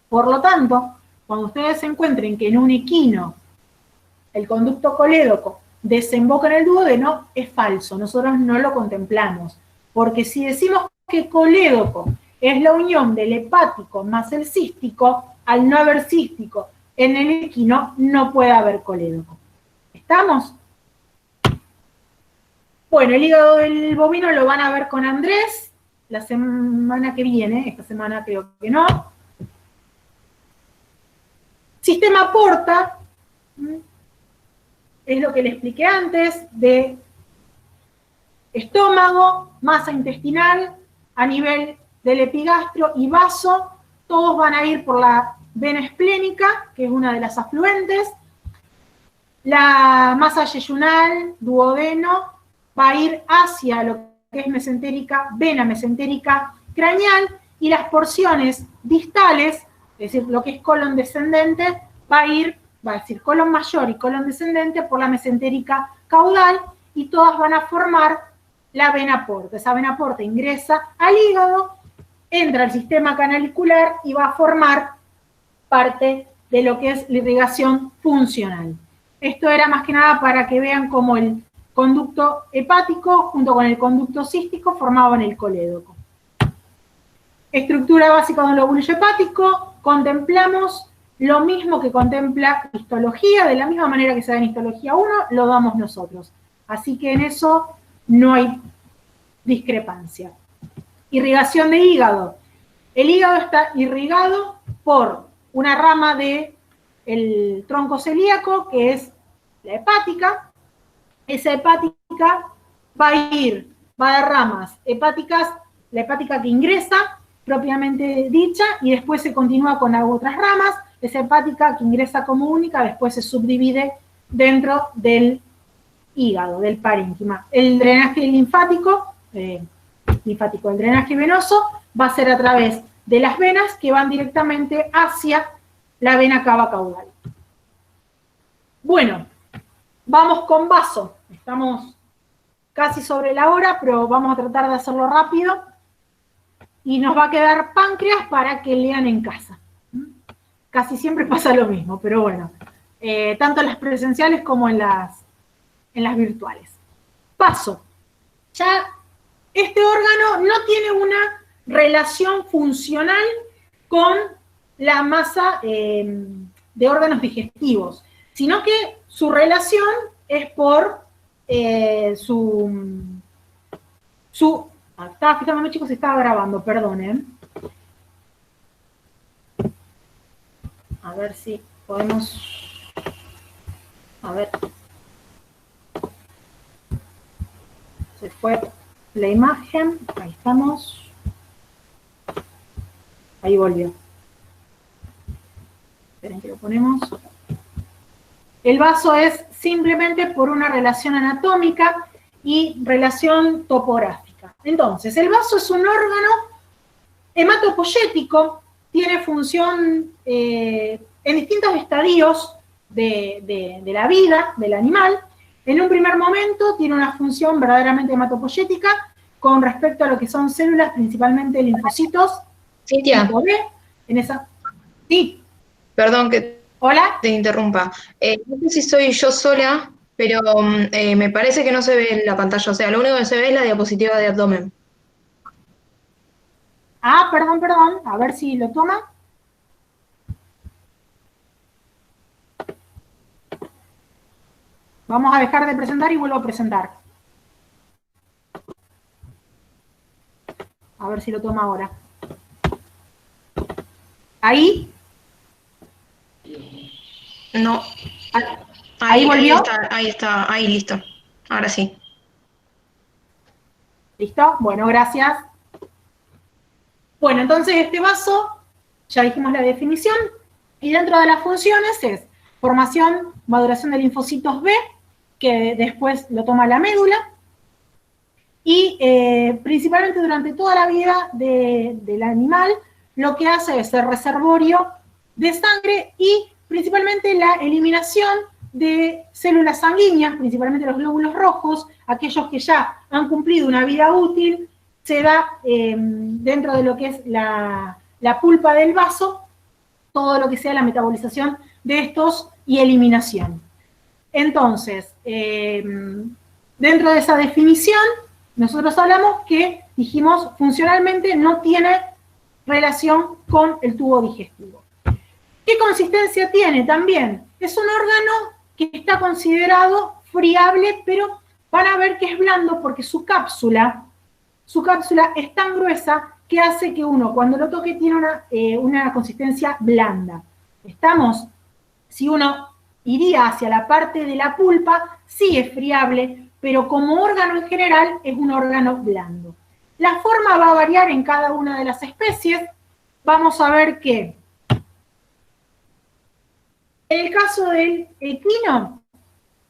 Por lo tanto, cuando ustedes se encuentren que en un equino el conducto colédoco desemboca en el duodeno, es falso, nosotros no lo contemplamos. Porque si decimos que colédoco es la unión del hepático más el cístico, al no haber cístico en el equino, no puede haber colédoco. ¿Estamos? Bueno, el hígado del bovino lo van a ver con Andrés la semana que viene, esta semana creo que no. Sistema porta, es lo que le expliqué antes, de estómago, masa intestinal, a nivel del epigastrio y vaso, todos van a ir por la vena esplénica, que es una de las afluentes. La masa yeyunal, duodeno, va a ir hacia lo que es mesentérica, vena mesentérica craneal, y las porciones distales, es decir, lo que es colon descendente, va a decir colon mayor y colon descendente por la mesentérica caudal, y todas van a formar la vena porta. Esa vena porta ingresa al hígado, entra al sistema canalicular y va a formar parte de lo que es la irrigación funcional. Esto era más que nada para que vean cómo el conducto hepático junto con el conducto cístico formaban el colédoco. Estructura básica del lóbulo hepático, contemplamos lo mismo que contempla histología, de la misma manera que se da en histología 1, lo damos nosotros. Así que en eso no hay discrepancia. Irrigación de hígado. El hígado está irrigado por una rama del tronco celíaco, que es la hepática. Esa hepática va a dar ramas hepáticas, la hepática que ingresa, propiamente dicha, y después se continúa con otras ramas. Esa hepática que ingresa como única, después se subdivide dentro del hígado, del parénquima. El drenaje linfático, el drenaje venoso, va a ser a través de las venas que van directamente hacia la vena cava caudal. Bueno, vamos con vaso. Estamos casi sobre la hora, pero vamos a tratar de hacerlo rápido. Y nos va a quedar páncreas para que lean en casa. Casi siempre pasa lo mismo, pero bueno. Tanto en las presenciales como en las virtuales. Paso. Ya este órgano no tiene una relación funcional con la masa de órganos digestivos, sino que su relación es por estaba fijándome, chicos, estaba grabando, perdonen. A ver si podemos... A ver. Se fue la imagen. Ahí estamos. Ahí volvió. Esperen que lo ponemos. El vaso es simplemente por una relación anatómica y relación topográfica. Entonces, el vaso es un órgano hematopoyético, tiene función en distintos estadios de la vida del animal. En un primer momento tiene una función verdaderamente hematopoyética con respecto a lo que son células, principalmente linfocitos. Cintia. En esa... Sí. Perdón que Hola. te interrumpa. No sé si soy yo sola, pero me parece que no se ve en la pantalla. O sea, lo único que se ve es la diapositiva de abdomen. Ah, perdón. A ver si lo toma. Vamos a dejar de presentar y vuelvo a presentar. A ver si lo toma ahora. ¿Ahí? No. ¿Ahí volvió? Ahí está, ahí listo. Ahora sí. ¿Listo? Bueno, gracias. Bueno, entonces este vaso, ya dijimos la definición, y dentro de las funciones es formación, maduración de linfocitos B, que después lo toma la médula, y principalmente durante toda la vida del animal, lo que hace es el reservorio de sangre y principalmente la eliminación de células sanguíneas, principalmente los glóbulos rojos, aquellos que ya han cumplido una vida útil, se da dentro de lo que es la pulpa del vaso, todo lo que sea la metabolización de estos y eliminación. Entonces, dentro de esa definición, nosotros hablamos que, dijimos, funcionalmente no tiene relación con el tubo digestivo. ¿Qué consistencia tiene? También es un órgano que está considerado friable, pero van a ver que es blando porque su cápsula es tan gruesa que hace que uno, cuando lo toque, tiene una consistencia blanda. ¿Estamos? Si uno iría hacia la parte de la pulpa, sí es friable, pero como órgano en general es un órgano blando. La forma va a variar en cada una de las especies. Vamos a ver que en el caso del equino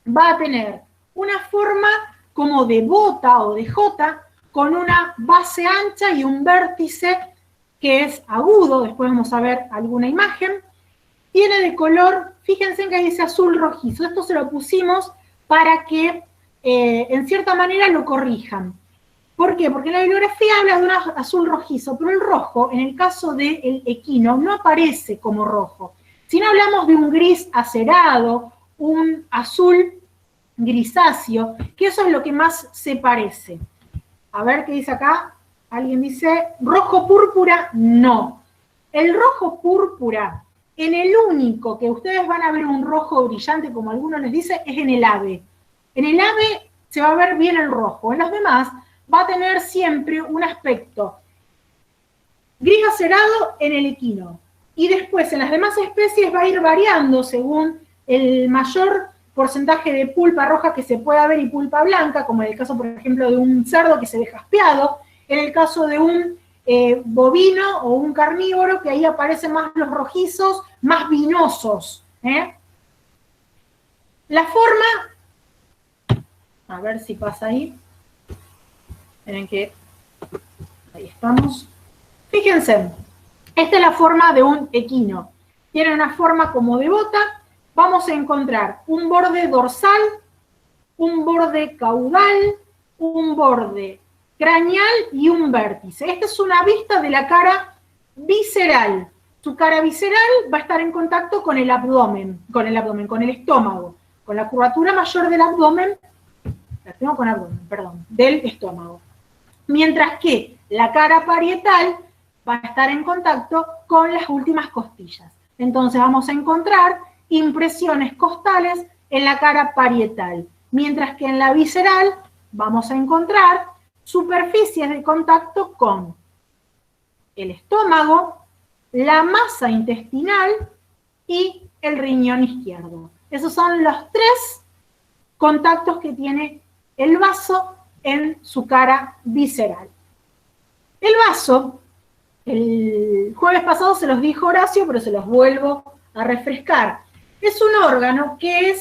va a tener una forma como de bota o de jota, con una base ancha y un vértice que es agudo. Después vamos a ver alguna imagen. Tiene de color, fíjense que dice azul rojizo. Esto se lo pusimos para que, en cierta manera, lo corrijan. ¿Por qué? Porque la bibliografía habla de un azul rojizo, pero el rojo, en el caso del equino, no aparece como rojo. Si no hablamos de un gris acerado, un azul grisáceo, que eso es lo que más se parece. A ver qué dice acá. Alguien dice, rojo púrpura, no. El rojo púrpura, en el único que ustedes van a ver un rojo brillante, como algunos les dice, es en el ave. En el ave se va a ver bien el rojo. En los demás va a tener siempre un aspecto gris acerado en el equino. Y después en las demás especies va a ir variando según el mayor porcentaje de pulpa roja que se pueda ver y pulpa blanca, como en el caso, por ejemplo, de un cerdo que se ve jaspeado, en el caso de un bovino o un carnívoro, que ahí aparecen más los rojizos, más vinosos. La forma, a ver si pasa ahí, miren que ahí estamos. Fíjense, esta es la forma de un equino. Tiene una forma como de bota. Vamos a encontrar un borde dorsal, un borde caudal, un borde craneal y un vértice. Esta es una vista de la cara visceral. Su cara visceral va a estar en contacto con el abdomen, con el estómago, con la curvatura mayor del abdomen, del estómago. Mientras que la cara parietal va a estar en contacto con las últimas costillas. Entonces vamos a encontrar impresiones costales en la cara parietal, mientras que en la visceral vamos a encontrar superficies de contacto con el estómago, la masa intestinal y el riñón izquierdo. Esos son los tres contactos que tiene el vaso en su cara visceral. El vaso, el jueves pasado se los dijo Horacio, pero se los vuelvo a refrescar. Es un órgano que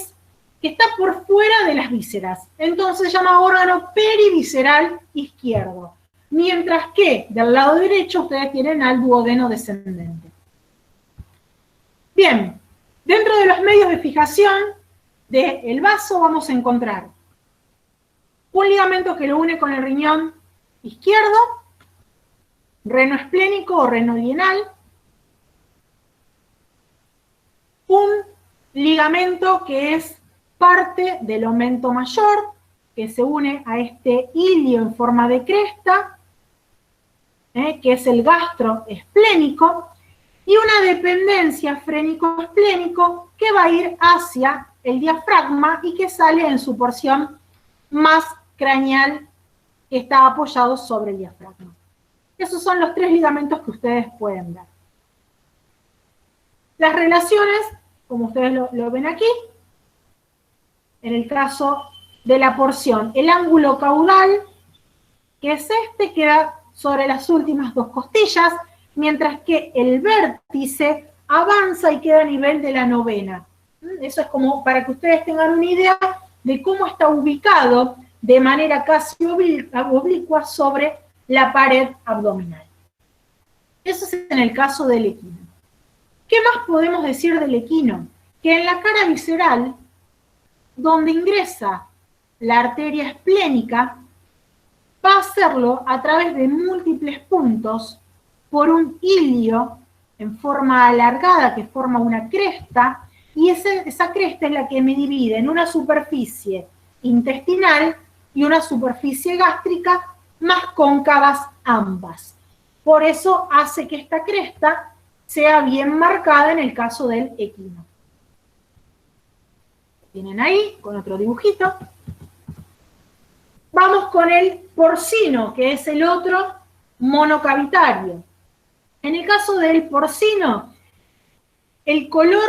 está por fuera de las vísceras. Entonces se llama órgano perivisceral izquierdo. Mientras que del lado derecho ustedes tienen al duodeno descendente. Bien, dentro de los medios de fijación del vaso vamos a encontrar un ligamento que lo une con el riñón izquierdo, reno esplénico o reno dienal, un ligamento que es parte del omentó mayor, que se une a este ilio en forma de cresta, que es el gastroesplénico, y una dependencia frénico-esplénico que va a ir hacia el diafragma y que sale en su porción más craneal, que está apoyado sobre el diafragma. Esos son los tres ligamentos que ustedes pueden ver. Las relaciones, como ustedes lo ven aquí, en el caso de la porción, el ángulo caudal, que es este, queda sobre las últimas dos costillas, mientras que el vértice avanza y queda a nivel de la novena. Eso es como para que ustedes tengan una idea de cómo está ubicado de manera casi oblicua sobre la pared abdominal. Eso es en el caso del equino. ¿Qué más podemos decir del equino? Que en la cara visceral donde ingresa la arteria esplénica, va a hacerlo a través de múltiples puntos por un hilio en forma alargada que forma una cresta, y esa cresta es la que me divide en una superficie intestinal y una superficie gástrica más cóncavas ambas. Por eso hace que esta cresta sea bien marcada en el caso del equino. Tienen ahí, con otro dibujito. Vamos con el porcino, que es el otro monocavitario. En el caso del porcino, el color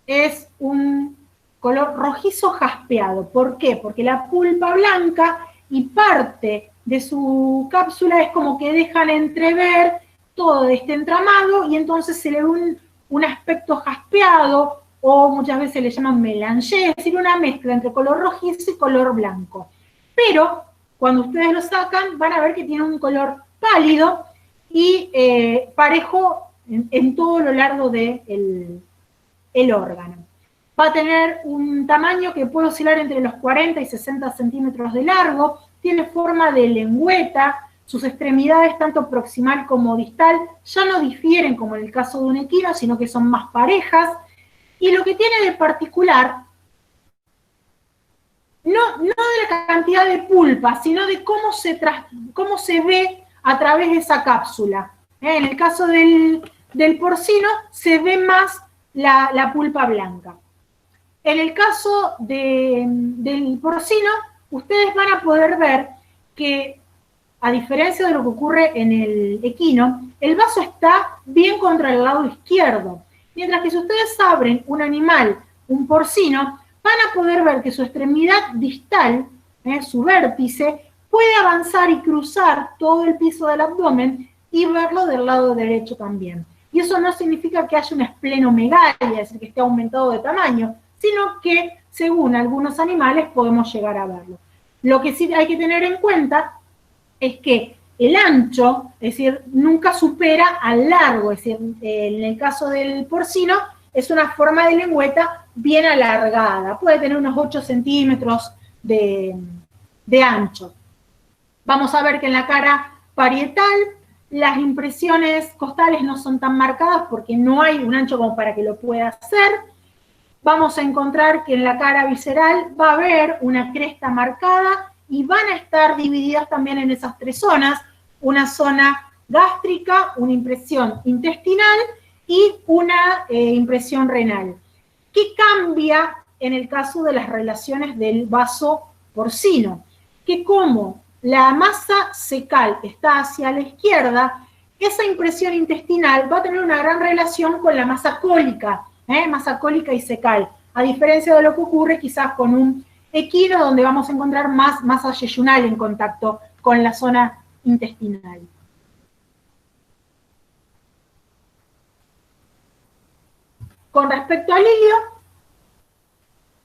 es un color rojizo jaspeado. ¿Por qué? Porque la pulpa blanca y parte de su cápsula es como que dejan entrever todo este entramado y entonces se le ve un aspecto jaspeado, o muchas veces le llaman melangé, es decir, una mezcla entre color rojizo y color blanco. Pero cuando ustedes lo sacan van a ver que tiene un color pálido y parejo en todo lo largo del órgano. Va a tener un tamaño que puede oscilar entre los 40 y 60 centímetros de largo, tiene forma de lengüeta, sus extremidades, tanto proximal como distal, ya no difieren como en el caso de un equino, sino que son más parejas, y lo que tiene de particular, no de la cantidad de pulpa, sino de cómo se ve a través de esa cápsula. En el caso del porcino se ve más la pulpa blanca. En el caso del porcino, ustedes van a poder ver que, a diferencia de lo que ocurre en el equino, el vaso está bien contra el lado izquierdo. Mientras que si ustedes abren un animal, un porcino, van a poder ver que su extremidad distal, su vértice, puede avanzar y cruzar todo el piso del abdomen y verlo del lado derecho también. Y eso no significa que haya una esplenomegalia, es decir, que esté aumentado de tamaño, sino que, según algunos animales, podemos llegar a verlo. Lo que sí hay que tener en cuenta es que el ancho, es decir, nunca supera al largo, es decir, en el caso del porcino, es una forma de lengüeta bien alargada, puede tener unos 8 centímetros de ancho. Vamos a ver que en la cara parietal las impresiones costales no son tan marcadas porque no hay un ancho como para que lo pueda hacer. Vamos a encontrar que en la cara visceral va a haber una cresta marcada y van a estar divididas también en esas 3 zonas, una zona gástrica, una impresión intestinal y una impresión renal. ¿Qué cambia en el caso de las relaciones del vaso porcino? Que como la masa cecal está hacia la izquierda, esa impresión intestinal va a tener una gran relación con la masa cólica y cecal, a diferencia de lo que ocurre quizás con un equino, donde vamos a encontrar más masa yeyunal en contacto con la zona intestinal. Con respecto al hilio,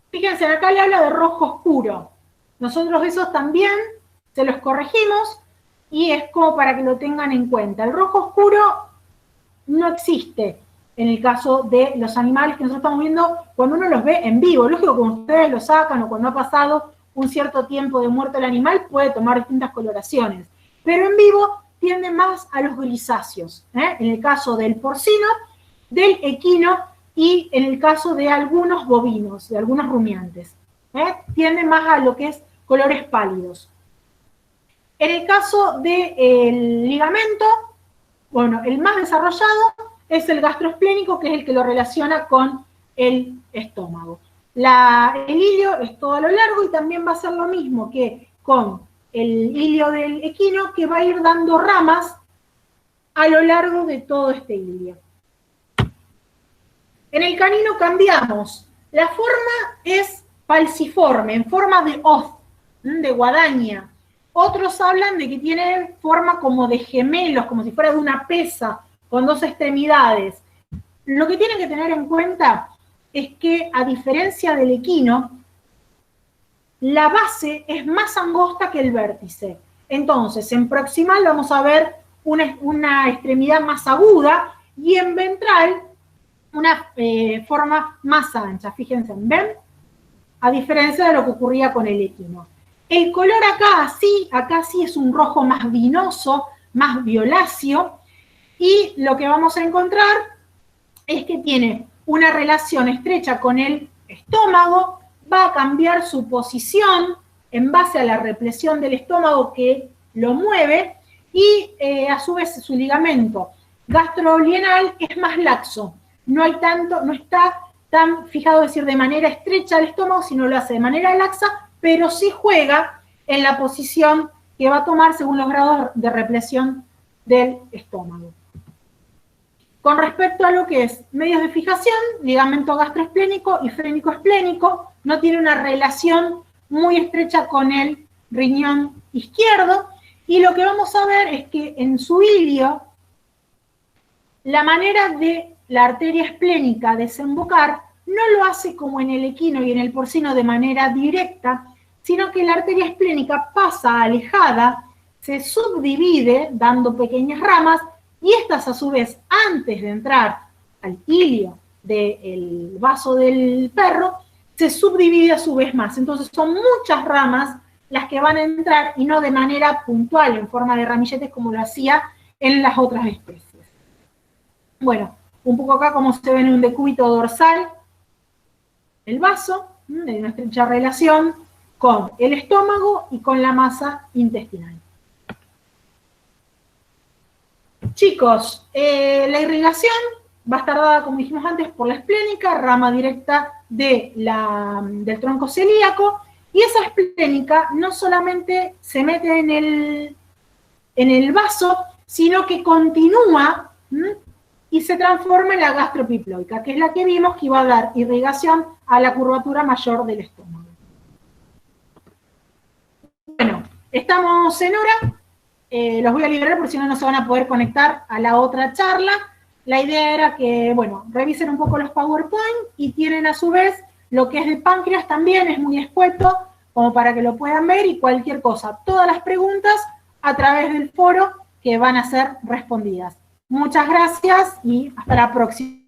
fíjense, acá le habla de rojo oscuro. Nosotros esos también se los corregimos y es como para que lo tengan en cuenta. El rojo oscuro no existe en el caso de los animales que nosotros estamos viendo cuando uno los ve en vivo. Lógico que cuando ustedes lo sacan o cuando ha pasado un cierto tiempo de muerto el animal puede tomar distintas coloraciones, pero en vivo tiende más a los grisáceos, en el caso del porcino, del equino y en el caso de algunos bovinos, de algunos rumiantes. Tiende más a lo que es colores pálidos. En el caso del ligamento, bueno, el más desarrollado es el gastroesplénico, que es el que lo relaciona con el estómago. El hilio es todo a lo largo y también va a ser lo mismo que con el hilio del equino, que va a ir dando ramas a lo largo de todo este hilio. En el canino cambiamos. La forma es falciforme, en forma de hoz, de guadaña. Otros hablan de que tiene forma como de gemelos, como si fuera de una pesa, con 2 extremidades. Lo que tienen que tener en cuenta es que, a diferencia del equino, la base es más angosta que el vértice. Entonces, en proximal vamos a ver una extremidad más aguda y en ventral una forma más ancha. Fíjense, ¿ven? a diferencia de lo que ocurría con el equino. El color acá sí es un rojo más vinoso, más violáceo, y lo que vamos a encontrar es que tiene una relación estrecha con el estómago, va a cambiar su posición en base a la represión del estómago que lo mueve, y a su vez su ligamento gastrolienal es más laxo, no está tan fijado, es decir, de manera estrecha al estómago, sino lo hace de manera laxa, pero sí juega en la posición que va a tomar según los grados de represión del estómago. Con respecto a lo que es medios de fijación, ligamento gastroesplénico y frénico-esplénico, no tiene una relación muy estrecha con el riñón izquierdo, y lo que vamos a ver es que en su ilio, la manera de la arteria esplénica desembocar no lo hace como en el equino y en el porcino de manera directa, sino que la arteria esplénica pasa alejada, se subdivide dando pequeñas ramas, y estas a su vez, antes de entrar al ilio del vaso del perro, se subdivide a su vez más. Entonces son muchas ramas las que van a entrar, y no de manera puntual, en forma de ramilletes como lo hacía en las otras especies. Bueno, un poco acá como se ve en un decúbito dorsal, el vaso, hay una estrecha relación con el estómago y con la masa intestinal. Chicos, la irrigación va a estar dada, como dijimos antes, por la esplénica, rama directa del tronco celíaco, y esa esplénica no solamente se mete en el vaso, sino que continúa y se transforma en la gastropiploica, que es la que vimos que iba a dar irrigación a la curvatura mayor del estómago. Bueno, estamos en hora. Los voy a liberar porque si no, no se van a poder conectar a la otra charla. La idea era que, bueno, revisen un poco los PowerPoint, y tienen a su vez lo que es de páncreas también, es muy escueto, como para que lo puedan ver, y cualquier cosa, todas las preguntas a través del foro que van a ser respondidas. Muchas gracias y hasta la próxima.